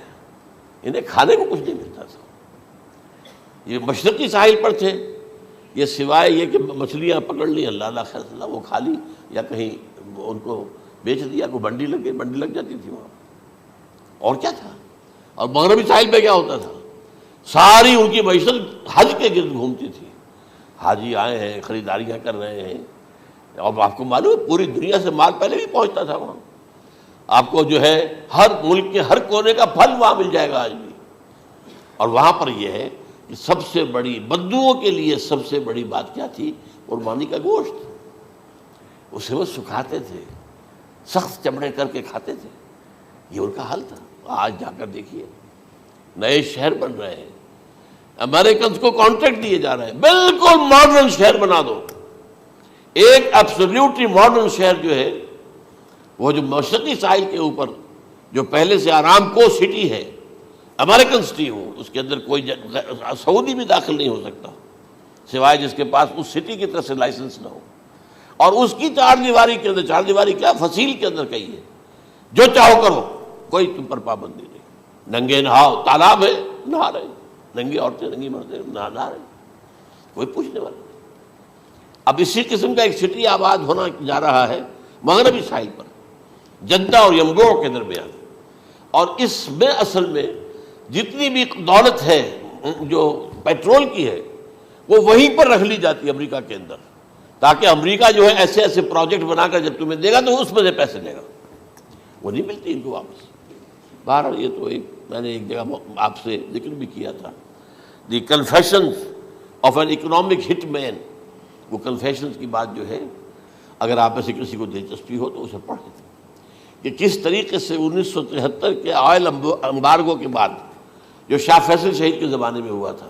انہیں کھانے کو کچھ نہیں ملتا تھا، یہ مشرقی ساحل پر تھے، یہ سوائے یہ کہ مچھلیاں پکڑ لی اللہ خیر اللہ وہ کھا لی، یا کہیں ان کو بیچ دیا، کوئی بنڈی لگ گئی، بنڈی لگ جاتی تھی وہاں، اور کیا تھا۔ اور مغربی ساحل پہ کیا ہوتا تھا، ساری ان کی معیشت حج کے گرد گھومتی تھی، حاجی آئے ہیں خریداریاں کر رہے ہیں، اور آپ کو معلوم ہے پوری دنیا سے مال پہلے بھی پہنچتا تھا وہاں، آپ کو جو ہے ہر ملک کے ہر کونے کا پھل وہاں مل جائے گا آج بھی۔ اور وہاں پر یہ ہے کہ سب سے بڑی بدوؤں کے لیے سب سے بڑی بات کیا تھی، قربانی کا گوشت، اسے وہ سکھاتے تھے، سخت چمڑے کر کے کھاتے تھے، یہ ان کا حل تھا۔ آج جا کر دیکھیے نئے شہر بن رہے ہیں، امریکنز کو کانٹریکٹ دیے جا رہے ہیں، بالکل ماڈرن شہر بنا دو، ایک ایبسلیوٹلی ماڈرن شہر جو ہے وہ جو مشرقی ساحل کے اوپر جو پہلے سے آرام کو سٹی ہے، امریکن سٹی ہو، اس کے اندر کوئی سعودی بھی داخل نہیں ہو سکتا سوائے جس کے پاس اس سٹی کی طرف سے لائسنس نہ ہو، اور اس کی چار دیواری کے اندر، چار دیواری کیا فصیل کے اندر کہی ہے، جو چاہو کرو، کوئی تم پر پابندی نہیں، ننگے نہاؤ، تالاب ہے نہا رہے، ننگی عورتیں ننگی مردیں نہا رہے، کوئی پوچھنے والا نہیں۔ اب اسی قسم کا ایک سٹی آباد ہونا جا رہا ہے مغربی ساحل پر، جدہ اور ینبوع کے درمیان، اور اس میں اصل میں جتنی بھی دولت ہے جو پیٹرول کی ہے وہ وہیں پر رکھ لی جاتی ہے امریکہ کے اندر، تاکہ امریکہ جو ہے ایسے ایسے پروجیکٹ بنا کر جب تمہیں دے گا تو اس میں سے پیسے دے گا، وہ نہیں ملتی ان کو واپس۔ بہرحال یہ تو میں نے ایک جگہ آپ سے ذکر بھی کیا تھا، دی کنفیشنز آف این اکنامک ہٹ مین، وہ کنفیشنز کی بات جو ہے اگر آپ میں سے کسی کو دلچسپی ہو تو اسے پڑھیں، کہ کس طریقے سے 1973 کے آئل امبارگو کے بعد جو شاہ فیصل شہید کے زمانے میں ہوا تھا،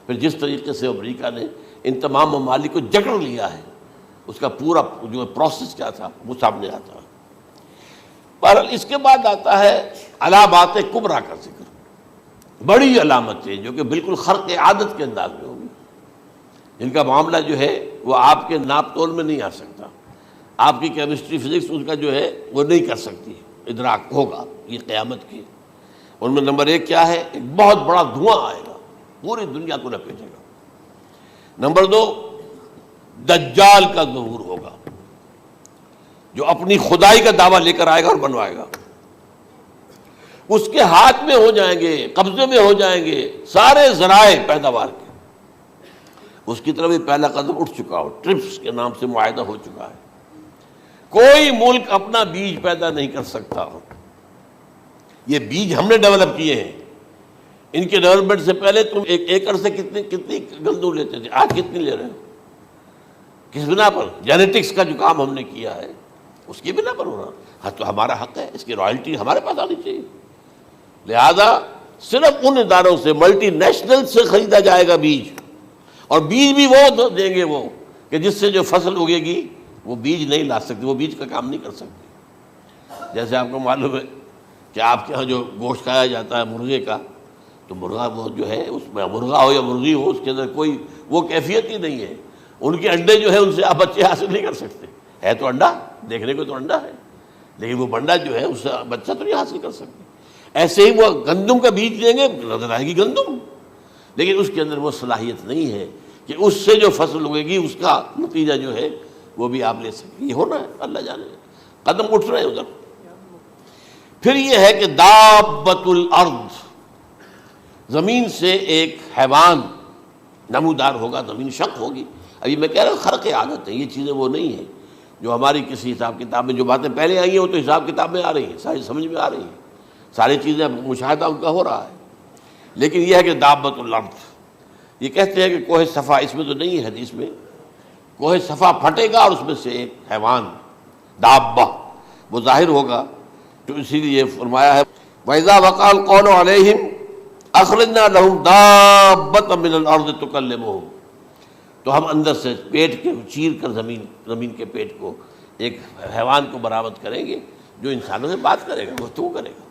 پھر جس طریقے سے امریکہ نے ان تمام ممالک کو جکڑ لیا ہے، اس کا پورا جو پروسیس کیا تھا وہ سامنے آتا ہے۔ بہرحال اس کے بعد آتا ہے علامات کبریٰ کا ذکر، بڑی علامتیں جو کہ بالکل خرق عادت کے انداز میں ہوگی، جن کا معاملہ جو ہے وہ آپ کے ناپ تول میں نہیں آ سکتا، آپ کی کیمسٹری فزکس اس کا جو ہے وہ نہیں کر سکتی، ادراک ہوگا یہ قیامت کی۔ ان میں نمبر 1 کیا ہے، ایک بہت بڑا دھواں آئے گا، پوری دنیا کو لپیٹے گا۔ نمبر 2 دجال کا ظہور ہوگا، جو اپنی خدائی کا دعویٰ لے کر آئے گا اور بنوائے گا، اس کے ہاتھ میں ہو جائیں گے، قبضے میں ہو جائیں گے سارے ذرائع پیداوار کے، اس کی طرف بھی پہلا قدم اٹھ چکا ہو، ٹرپس کے نام سے معاہدہ ہو چکا ہے، کوئی ملک اپنا بیج پیدا نہیں کر سکتا، یہ بیج ہم نے ڈیولپ کیے ہیں، ان کے ڈیولپمنٹ سے پہلے تم ایک ایکڑ سے کتنی گندم لیتے تھے، آج کتنی لے رہے ہو، کس بنا پر؟ جینیٹکس کا جو کام ہم نے کیا ہے اس کی بنا پر ہو رہا، ہاں تو ہمارا حق ہے، اس کی رائلٹی ہمارے پاس آنی چاہیے، لہذا صرف ان اداروں سے ملٹی نیشنل سے خریدا جائے گا بیج، اور بیج بھی وہ دیں گے وہ کہ جس سے جو فصل اگے گی وہ بیج نہیں لا سکتے، وہ بیج کا کام نہیں کر سکتے۔ جیسے آپ کو معلوم ہے کہ آپ کے ہاں جو گوشت کھایا جاتا ہے مرغے کا، تو مرغا وہ جو ہے اس میں مرغا ہو یا مرغی ہو، اس کے اندر کوئی وہ کیفیت ہی نہیں ہے، ان کے انڈے جو ہے ان سے آپ بچے حاصل نہیں کر سکتے، ہے تو انڈا، دیکھنے کو تو انڈا ہے لیکن وہ بنڈا جو ہے اس سے بچہ تو نہیں حاصل کر سکتے۔ ایسے ہی وہ گندم کا بیج دیں گے، نظر آئے گی گندم، لیکن اس کے اندر وہ صلاحیت نہیں ہے کہ اس سے جو فصل اگے گی اس کا نتیجہ جو ہے وہ بھی آپ لے سکیں، یہ ہونا ہے، اللہ جانے، قدم اٹھ رہے ہیں ادھر۔ پھر یہ ہے کہ دابۃ الارض، زمین سے ایک حیوان نمودار ہوگا، زمین شق ہوگی۔ ابھی میں کہہ رہا ہوں خرق عادت ہے، یہ چیزیں وہ نہیں ہیں جو ہماری کسی حساب کتاب میں جو باتیں پہلے آئی ہیں وہ تو حساب کتاب میں آ رہی ہیں، ساری سمجھ میں آ رہی ہیں، ساری چیزیں مشاہدہ ان کا ہو رہا ہے، لیکن یہ ہے کہ دابۃ الارض، یہ کہتے ہیں کہ کوہ صفا، اس میں تو نہیں ہے حدیث میں، کوہ صفا پھٹے گا اور اس میں سے ایک حیوان دابہ وہ ظاہر ہوگا، تو اسی لیے فرمایا ہے وَإِذَا وَقَعَ الْقَوْلُ عَلَيْهِمْ أَخْرَجْنَا لَهُمْ دَابَّةً مِّنَ الْأَرْضِ تُكَلِّمُهُمْ، تو ہم اندر سے پیٹ کے چیر کر زمین کے پیٹ کو ایک حیوان کو برآمد کریں گے جو انسانوں سے بات کرے گا، گفتگو کرے گا۔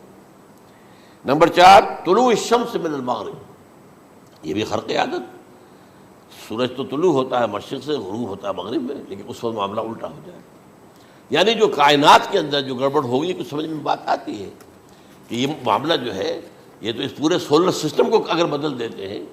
نمبر 4، طلوع الشمس من المغرب، یہ بھی خرق عادت، سورج تو طلوع ہوتا ہے مشرق سے، غروب ہوتا ہے مغرب میں، لیکن اس وقت معاملہ الٹا ہو جائے، یعنی جو کائنات کے اندر جو گڑبڑ ہوگی کچھ سمجھ میں بات آتی ہے کہ یہ معاملہ جو ہے یہ تو اس پورے سولر سسٹم کو اگر بدل دیتے ہیں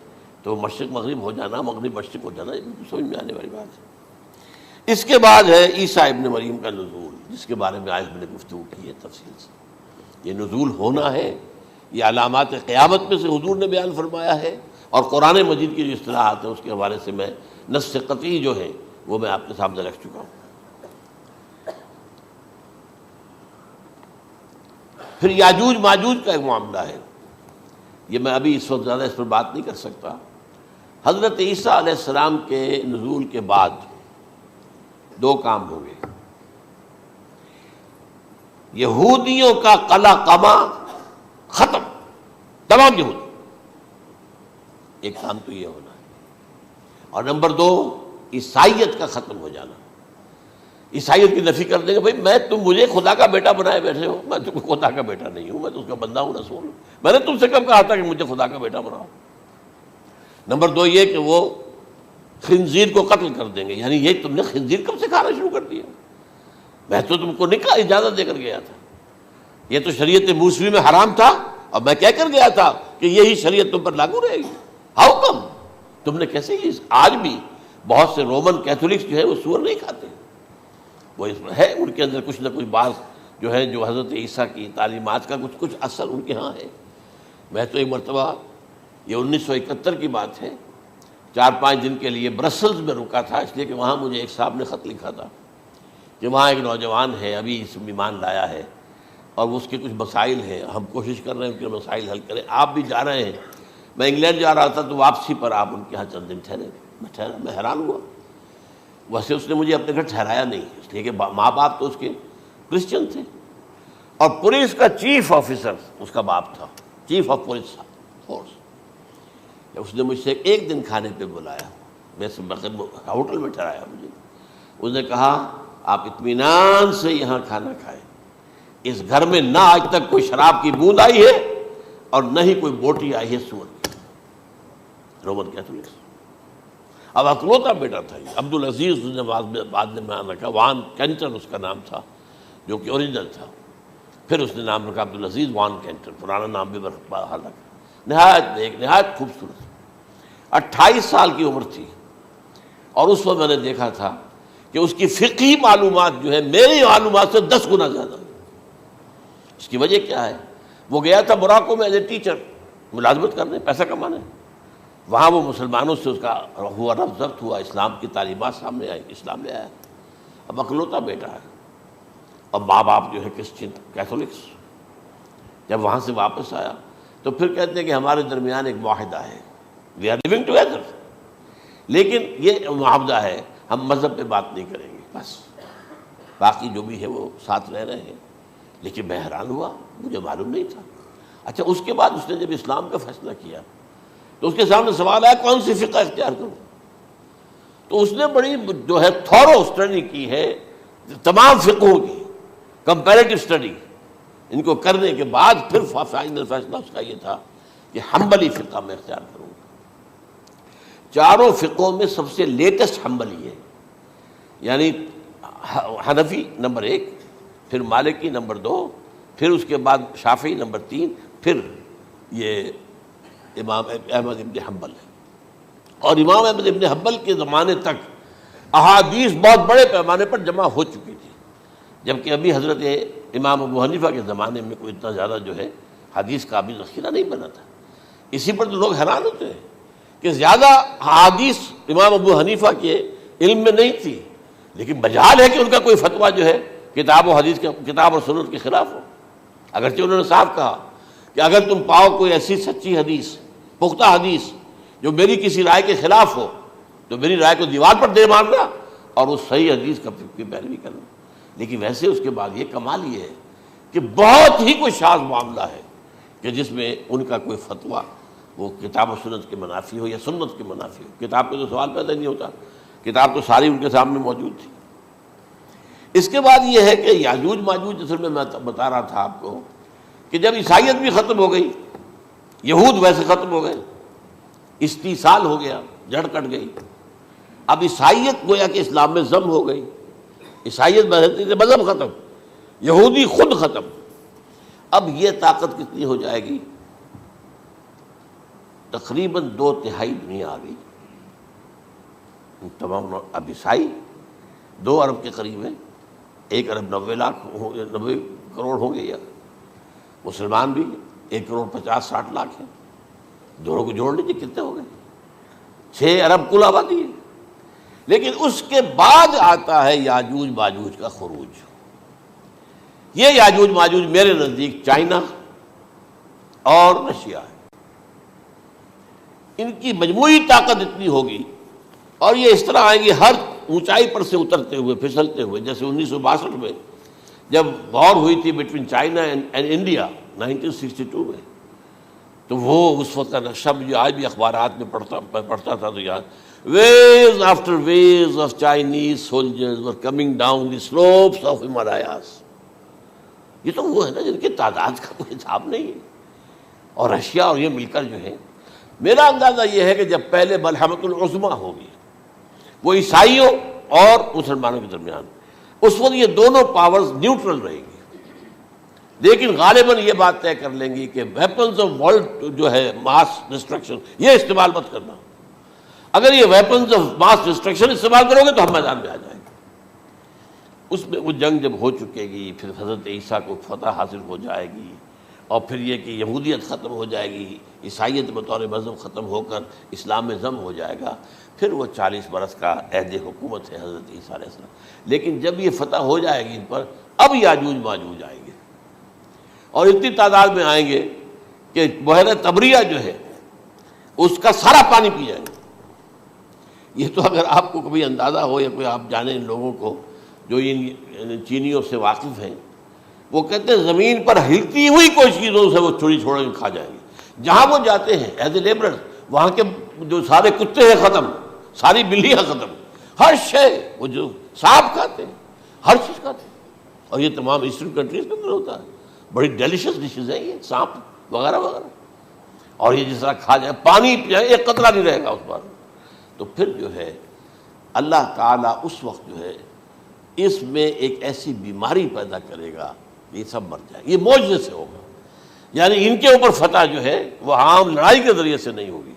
تو مشرق مغرب ہو جانا، مغرب مشرق ہو جانا، یہ سمجھ میں آنے والی بات ہے۔ اس کے بعد ہے عیسیٰ ابن مریم کا نزول، جس کے بارے میں آج میں نے گفتگو کی ہے تفصیل سے۔ یہ نزول ہونا ہے، یہ علامات قیامت میں سے حضور نے بیان فرمایا ہے، اور قرآن مجید کی جو اصطلاحات ہیں اس کے حوالے سے میں نص قطعی جو ہے وہ میں آپ کے سامنے رکھ چکا ہوں۔ پھر یاجوج ماجوج کا ایک معاملہ ہے، یہ میں ابھی اس وقت زیادہ اس پر بات نہیں کر سکتا۔ حضرت عیسیٰ علیہ السلام کے نزول کے بعد 2 کام ہوں گے، یہودیوں کا قلع قمع ختم، تمام یہود، ایک کام تو یہ ہونا ہے، اور نمبر 2 عیسائیت کا ختم ہو جانا۔ عیسائیت کی نفی کر دیں گے، بھائی تم مجھے خدا کا بیٹا بنائے بیٹھے ہو، میں تم خدا کا بیٹا نہیں ہوں، میں تو اس کا بندہ ہوں، رسول ہوں، میں نے تم سے کب کہا تھا کہ مجھے خدا کا بیٹا بناؤ۔ نمبر 2 یہ کہ وہ خنزیر کو قتل کر دیں گے، یعنی یہ تم نے خنزیر کب سے کھانا شروع کر دیا، میں تو تم کو نکاح اجازت دے کر گیا تھا، یہ تو شریعت موسوی میں حرام تھا، اور میں کہہ کر گیا تھا کہ یہی شریعت تم پر لاگو رہے گی، ہاؤ کم تم نے کیسے یہ؟ آج بھی بہت سے رومن کیتھولکس جو ہے وہ سور نہیں کھاتے، وہ اس میں ہے ان کے اندر کچھ نہ کچھ بات جو ہے جو حضرت عیسیٰ کی تعلیمات کا کچھ اثر ان کے ہاں ہے۔ میں تو ایک مرتبہ، یہ 1971 کی بات ہے، 4-5 دن کے لیے برسلز میں رکا تھا، اس لیے کہ وہاں مجھے ایک صاحب نے خط لکھا تھا کہ وہاں ایک نوجوان ہے، ابھی اس ایمان لایا ہے، اور اس کے کچھ مسائل ہیں، ہم کوشش کر رہے ہیں ان کے مسائل حل کریں، آپ بھی جا رہے ہیں۔ میں انگلینڈ جا رہا تھا تو واپسی پر آپ ان کے ہاں چند دن ٹھہرے، میں حیران ہوا، ویسے اس نے مجھے اپنے گھر ٹھہرایا نہیں، اس لیے کہ ماں باپ تو اس کے کرسچن تھے، اور پولیس کا چیف آفیسر اس کا باپ تھا، چیف آف پولیس فورس۔ اس نے مجھ سے 1 دن کھانے پہ بلایا، میں ہوٹل میں ٹھہرایا مجھے، اس نے کہا آپ اطمینان سے یہاں کھانا کھائیں، اس گھر میں نہ آج تک کوئی شراب کی بوند آئی ہے اور نہ ہی کوئی بوٹی آئی ہے سور کی۔ رومن کیتھولکس، اب اکلوتا بیٹا تھا یہ، عبدالعزیز نے بعد میں نام رکھا، وان کینٹر اس کا نام تھا جو کہ اوریجنل تھا، پھر اس نے نام رکھا عبدالعزیز وان کینٹر، پرانا نام بھی بہرحال رکھا۔ نہایت خوبصورت، 28 سال کی عمر تھی، اور اس وقت میں نے دیکھا تھا کہ اس کی فقہی معلومات جو ہے میری معلومات سے 10 گنا زیادہ۔ اس کی وجہ کیا ہے؟ وہ گیا تھا موراکو میں ایز اے ٹیچر ملازمت کرنے، پیسہ کمانے، وہاں وہ مسلمانوں سے اس کا ہوا ربط ضبط ہوا، اسلام کی تعلیمات سامنے آئی، اسلام لے آیا، اب اکلوتا بیٹا ہے، اور ماں باپ جو ہے کرسچن کیتھولکس۔ جب وہاں سے واپس آیا تو پھر کہتے ہیں کہ ہمارے درمیان ایک معاہدہ ہے، وی آر لیونگ ٹوگیدر، لیکن یہ معاہدہ ہے ہم مذہب پہ بات نہیں کریں گے، بس باقی جو بھی ہے وہ ساتھ رہ رہے ہیں۔ لیکن میں حیران ہوا، مجھے معلوم نہیں تھا۔ اچھا، اس کے بعد اس نے جب اسلام کا فیصلہ کیا تو اس کے سامنے سوال آیا کون سی فقہ اختیار کروں، تو اس نے بڑی جو ہے تھورو اسٹڈی کی ہے تمام فقہوں کی، کمپیریٹو اسٹڈی، ان کو کرنے کے بعد پھر فائنل فیصلہ اس کا یہ تھا کہ حنبلی فقہ میں اختیار کروں گا۔ 4 فقہوں میں سب سے لیٹسٹ حنبلی ہے، یعنی حنفی نمبر 1، پھر مالکی نمبر 2، پھر اس کے بعد شافعی نمبر 3، پھر یہ امام احمد ابن حنبل ہے۔ اور امام احمد ابن حنبل کے زمانے تک احادیث بہت بڑے پیمانے پر جمع ہو چکی تھی، جبکہ ابھی حضرت امام ابو حنیفہ کے زمانے میں کوئی اتنا زیادہ جو ہے حدیث کا بھی ذخیرہ نہیں بنا تھا۔ اسی پر تو لوگ حیران ہوتے ہیں کہ زیادہ حدیث امام ابو حنیفہ کے علم میں نہیں تھی، لیکن مجال ہے کہ ان کا کوئی فتویٰ جو ہے کتاب و حدیث کے، کتاب اور سنت کے خلاف ہو۔ اگرچہ انہوں نے صاف کہا کہ اگر تم پاؤ کوئی ایسی سچی حدیث، پختہ حدیث جو میری کسی رائے کے خلاف ہو تو میری رائے کو دیوار پر دے مارنا اور اس صحیح حدیث کا پیروی کرنا۔ لیکن ویسے اس کے بعد یہ کمال یہ ہے کہ بہت ہی کوئی شاذ معاملہ ہے کہ جس میں ان کا کوئی فتویٰ وہ کتاب و سنت کے منافی ہو یا سنت کے منافی ہو. کتاب پہ تو سوال پیدا نہیں ہوتا، کتاب تو ساری ان کے سامنے موجود تھی. اس کے بعد یہ ہے کہ یاجوج ماجوج، اصل میں بتا رہا تھا آپ کو کہ جب عیسائیت بھی ختم ہو گئی، یہود ویسے ختم ہو گئے، استیصال ہو گیا، جڑ کٹ گئی، اب عیسائیت گویا کہ اسلام میں ضم ہو گئی. عیسائیت مذہب ختم، یہودی خود ختم. اب یہ طاقت کتنی ہو جائے گی؟ تقریباً 2/3 دنیا آ گئی. تمام اب عیسائی 2 ارب کے قریب ہیں، 1 ارب 90 کروڑ ہوں گے، یا مسلمان بھی 1 کروڑ 50-60 لاکھ ہیں. دونوں کو جوڑ لیجیے کتنے ہو گئے؟ 6 ارب کل آبادی ہے. لیکن اس کے بعد آتا ہے یاجوج ماجوج کا خروج. یہ یاجوج ماجوج میرے نزدیک چائنا اور رشیا ہے. ان کی مجموعی طاقت اتنی ہوگی، اور یہ اس طرح آئیں گے ہر اونچائی پر سے اترتے ہوئے، پھسلتے ہوئے. جیسے 1962 میں جب وار ہوئی تھی بٹوین چائنا اینڈ انڈیا 1962 میں، تو وہ اس وقت کا نقشہ مجھے آج بھی اخبارات میں پڑھتا تھا تو یاد، waves after waves of Chinese soldiers were coming down the slopes of Himalayas. یہ تو وہ ہے نا جن کی تعداد کا کوئی حساب نہیں ہے. اور رشیا اور یہ مل کر جو ہے، میرا اندازہ یہ ہے کہ جب پہلے ملحمۃ العظمیٰ ہوگی وہ عیسائیوں اور مسلمانوں کے درمیان، اس وقت یہ دونوں پاورز نیوٹرل رہیں گی. لیکن غالباً یہ بات طے کر لیں گی کہ ویپنز آف ورلڈ جو ہے ماس ڈسٹرکشن، یہ استعمال مت کرنا. اگر یہ ویپنز آف ماس ڈسٹرکشن استعمال کرو گے تو ہم میدان میں آ جائیں گے. اس میں وہ جنگ جب ہو چکے گی، پھر حضرت عیسیٰ کو فتح حاصل ہو جائے گی، اور پھر یہ کہ یہودیت ختم ہو جائے گی، عیسائیت بطور مذہب ختم ہو کر اسلام میں ضم ہو جائے گا. پھر وہ 40 برس کا عہد حکومت ہے حضرت عیسیٰ علیہ السلام. لیکن جب یہ فتح ہو جائے گی ان پر، اب یاجوج ماجوج آئیں گے، اور اتنی تعداد میں آئیں گے کہ بحیرہ طبریہ جو ہے اس کا سارا پانی پی جائیں گے. یہ تو اگر آپ کو کبھی اندازہ ہو یا کوئی آپ جانیں ان لوگوں کو جو ان چینیوں سے واقف ہیں، وہ کہتے ہیں زمین پر ہلتی ہوئی کوئی چیزوں سے وہ چھوڑ کے کھا جائیں گے. جہاں وہ جاتے ہیں ایز اے لیبرر، وہاں کے جو سارے کتے ہیں ختم، ساری بلیاں ختم، ہر شے، وہ جو سانپ کھاتے ہیں، ہر چیز کھاتے ہیں. اور یہ تمام ایسٹرن کنٹریز کے اندر ہوتا ہے. بڑی ڈیلیشس ڈشز ہیں یہ سانپ وغیرہ وغیرہ. اور یہ جس طرح کھا جائے، پانی پیا، ایک قطرہ نہیں رہے گا اس پر. تو پھر جو ہے اللہ تعالیٰ اس وقت جو ہے اس میں ایک ایسی بیماری پیدا کرے گا، یہ سب مر جائے. یہ معجزے سے ہوگا. یعنی ان کے اوپر فتح جو ہے وہ عام لڑائی کے ذریعے سے نہیں ہوگی،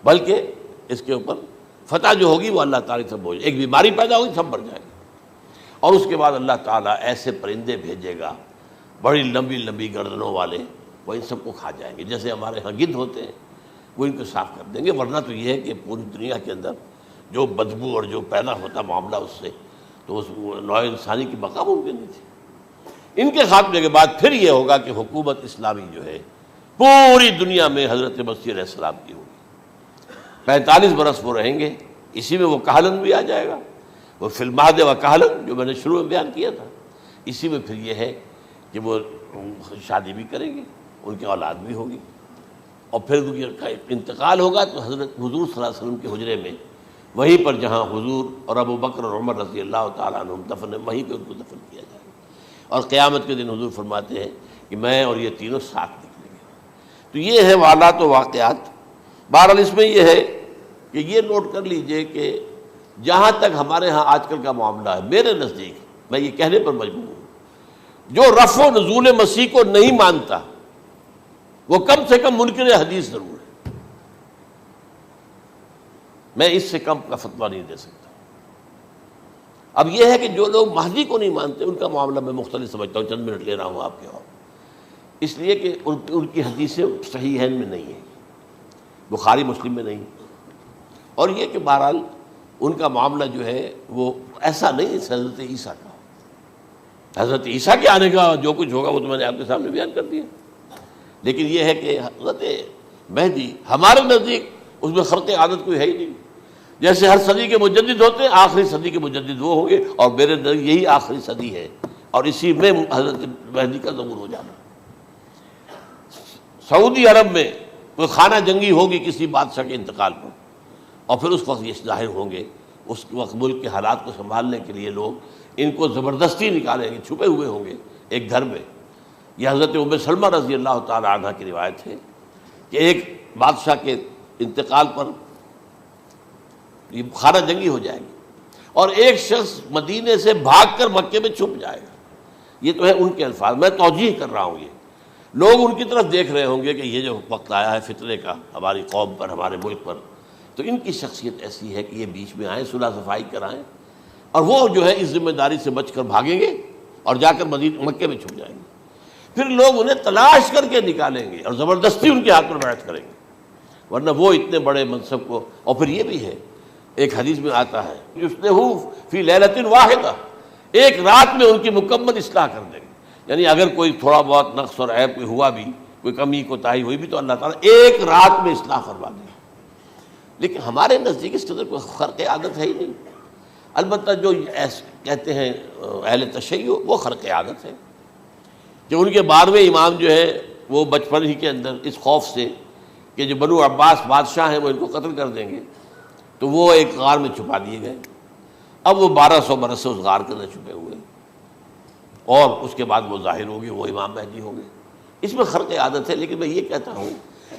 بلکہ اس کے اوپر فتح جو ہوگی وہ اللہ تعالیٰ سے بوجھ، ایک بیماری پیدا ہوگی، سب مر جائے گا. اور اس کے بعد اللہ تعالیٰ ایسے پرندے بھیجے گا بڑی لمبی لمبی گردنوں والے، وہ ان سب کو کھا جائیں گے. جیسے ہمارے ہاں گدھ ہوتے ہیں، وہ ان کو صاف کر دیں گے. ورنہ تو یہ ہے کہ پوری دنیا کے اندر جو بدبو اور جو پیدا ہوتا معاملہ اس سے، تو اس نوع انسانی کی بقا ممکن نہیں تھی. ان کے خاتمے کے بعد پھر یہ ہوگا کہ حکومت اسلامی جو ہے پوری دنیا میں حضرت مسیح علیہ السلام کی ہوگی. 45 برس وہ رہیں گے. اسی میں وہ کہلن بھی آ جائے گا، وہ فی المہد و کہلن جو میں نے شروع میں بیان کیا تھا. اسی میں پھر یہ ہے کہ وہ شادی بھی کریں گے، ان کی اولاد بھی ہوگی، اور پھر ان کا انتقال ہوگا تو حضرت حضور صلی اللہ علیہ وسلم کے حجرے میں، وہیں پر جہاں حضور اور ابو بکر اور عمر رضی اللہ تعالیٰ عنہم دفن ہیں، وہیں پہ ان کو دفن کیا جائے گا. اور قیامت کے دن حضور فرماتے ہیں کہ میں اور یہ تینوں ساتھ نکلیں گے. تو یہ ہے حالات و واقعات. بہرحال اس میں یہ ہے کہ یہ نوٹ کر لیجئے کہ جہاں تک ہمارے ہاں آج کل کا معاملہ ہے، میرے نزدیک میں یہ کہنے پر مجبور ہوں، جو رفع و نزول مسیح کو نہیں مانتا وہ کم سے کم منکر حدیث ضرور ہے. میں اس سے کم کا فتویٰ نہیں دے سکتا. اب یہ ہے کہ جو لوگ مہدی کو نہیں مانتے ان کا معاملہ میں مختلف سمجھتا ہوں. چند منٹ لے رہا ہوں آپ کے، اور اس لیے کہ ان کی حدیثیں صحیحین میں نہیں ہیں، بخاری مسلم میں نہیں. اور یہ کہ بہرحال ان کا معاملہ جو ہے وہ ایسا نہیں ہے حضرت عیسیٰ کا. حضرت عیسیٰ کے آنے کا جو کچھ ہوگا وہ تو میں نے آپ کے سامنے بیان کر دیا. لیکن یہ ہے کہ حضرت مہدی ہمارے نزدیک اس میں خرق عادت کوئی ہے ہی نہیں. جیسے ہر صدی کے مجدد ہوتے ہیں، آخری صدی کے مجدد وہ ہوں گے، اور میرے نزدیک یہی آخری صدی ہے، اور اسی میں حضرت مہدی کا ظہور ہو جانا. سعودی عرب میں کوئی خانہ جنگی ہوگی کسی بادشاہ کے انتقال پر، اور پھر اس وقت یہ ظاہر ہوں گے، اس وقت ملک کے حالات کو سنبھالنے کے لیے لوگ ان کو زبردستی نکالیں گے، چھپے ہوئے ہوں گے ایک گھر میں۔ یہ حضرت ام سلمہ رضی اللہ تعالی عنہ کی روایت ہے کہ ایک بادشاہ کے انتقال پر یہ خانہ جنگی ہو جائے گی، اور ایک شخص مدینے سے بھاگ کر مکے میں چھپ جائے گا۔ یہ تو ہے ان کے الفاظ، میں توجیہ کر رہا ہوں۔ یہ لوگ ان کی طرف دیکھ رہے ہوں گے کہ یہ جو وقت آیا ہے فتنے کا ہماری قوم پر، ہمارے ملک پر، تو ان کی شخصیت ایسی ہے کہ یہ بیچ میں آئیں، صلح صفائی کرائیں، اور وہ جو ہے اس ذمہ داری سے بچ کر بھاگیں گے اور جا کر مکے میں چھپ جائیں گے۔ پھر لوگ انہیں تلاش کر کے نکالیں گے اور زبردستی ان کے ہاتھ پر بیعت کریں گے، ورنہ وہ اتنے بڑے منصب کو۔ اور پھر یہ بھی ہے، ایک حدیث میں آتا ہے یصلحُ فی لیلۃ واحدہ، ایک رات میں ان کی مکمل اصلاح کر دیں گے۔ یعنی اگر کوئی تھوڑا بہت نقص اور عیب کوئی ہوا بھی، کوئی کمی کوتاہی ہوئی بھی، تو اللہ تعالیٰ ایک رات میں اصلاح کروا دیں گے۔ لیکن ہمارے نزدیک اس قدر کوئی خرق عادت ہے ہی نہیں۔ البتہ جو کہتے ہیں اہل تشیع، وہ خرق عادت ہے کہ ان کے 12ویں امام جو ہے وہ بچپن ہی کے اندر اس خوف سے کہ جو بنو عباس بادشاہ ہیں وہ ان کو قتل کر دیں گے، تو وہ ایک غار میں چھپا دیے گئے۔ اب وہ 1200 برس سے اس غار کے اندر چھپے ہوئے، اور اس کے بعد وہ ظاہر ہوگی، وہ امام مہدی ہوں گے۔ اس میں خرق عادت ہے، لیکن میں یہ کہتا ہوں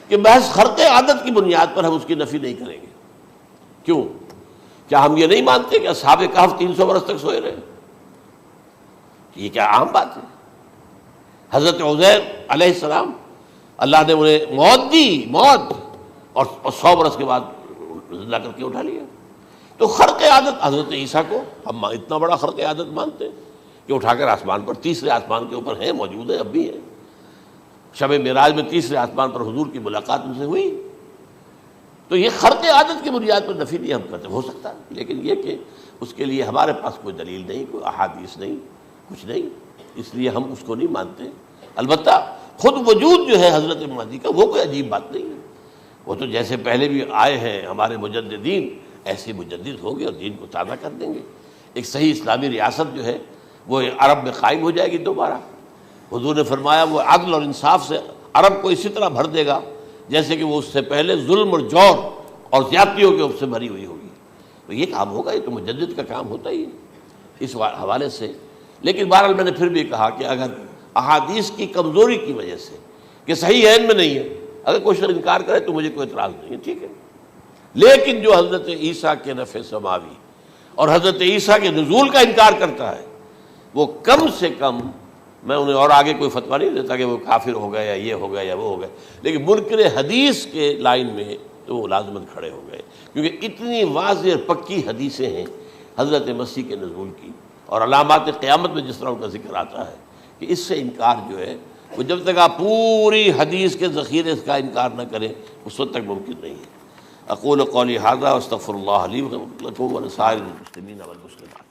کہ محض خرق عادت کی بنیاد پر ہم اس کی نفی نہیں کریں گے۔ کیوں؟ کیا ہم یہ نہیں مانتے کہ اصحاب کہف 300 برس تک سوئے رہے؟ یہ کیا عام بات ہے؟ حضرت عزیر علیہ السلام، اللہ نے انہیں موت دی، موت، اور 100 برس کے بعد زندہ کر کے اٹھا لیا۔ تو خرق عادت حضرت عیسیٰ کو ہم اتنا بڑا خرق عادت مانتے ہیں کہ اٹھا کر آسمان پر، تیسرے آسمان کے اوپر ہیں، موجود ہیں، اب بھی ہیں۔ شب معراج میں تیسرے آسمان پر حضور کی ملاقات ان سے ہوئی۔ تو یہ خرق عادت کی بنیاد پر نفی نہیں ہم کرتے، ہو سکتا ہے، لیکن یہ کہ اس کے لیے ہمارے پاس کوئی دلیل نہیں، کوئی احادیث نہیں، کچھ نہیں، اس لیے ہم اس کو نہیں مانتے۔ البتہ خود وجود جو ہے حضرت مہدی کا، وہ کوئی عجیب بات نہیں ہے۔ وہ تو جیسے پہلے بھی آئے ہیں ہمارے مجددین، ایسے مجدد ہوں گے اور دین کو تازہ کر دیں گے۔ ایک صحیح اسلامی ریاست جو ہے وہ عرب میں قائم ہو جائے گی دوبارہ۔ حضور نے فرمایا وہ عدل اور انصاف سے عرب کو اسی طرح بھر دے گا جیسے کہ وہ اس سے پہلے ظلم اور جور اور زیادتیوں کے سے بھری ہوئی ہوگی۔ تو یہ کام ہوگا، یہ تو مجدد کا کام ہوتا ہی ہے اس حوالے سے۔ لیکن بہرحال میں نے پھر بھی کہا کہ اگر احادیث کی کمزوری کی وجہ سے کہ صحیح عین میں نہیں ہے، اگر کوئی شخص انکار کرے تو مجھے کوئی اعتراض نہیں ہے، ٹھیک ہے۔ لیکن جو حضرت عیسیٰ کے نفع سماوی اور حضرت عیسیٰ کے نزول کا انکار کرتا ہے، وہ کم سے کم، میں انہیں اور آگے کوئی فتویٰ نہیں دیتا کہ وہ کافر ہو گئے یا یہ ہو گئے یا وہ ہو گئے، لیکن منکر حدیث کے لائن میں تو وہ لازمت کھڑے ہو گئے، کیونکہ اتنی واضح اور پکی حدیثیں ہیں حضرت مسیح کے نزول کی، اور علامات قیامت میں جس طرح ان کا ذکر آتا ہے کہ اس سے انکار جو ہے وہ جب تک آپ پوری حدیث کے ذخیرے کا انکار نہ کریں اس وقت تک ممکن نہیں ہے۔ اقول قولی ھذا واستغفر اللہ لی ولکم ولسائر المسلمین والمسلمات۔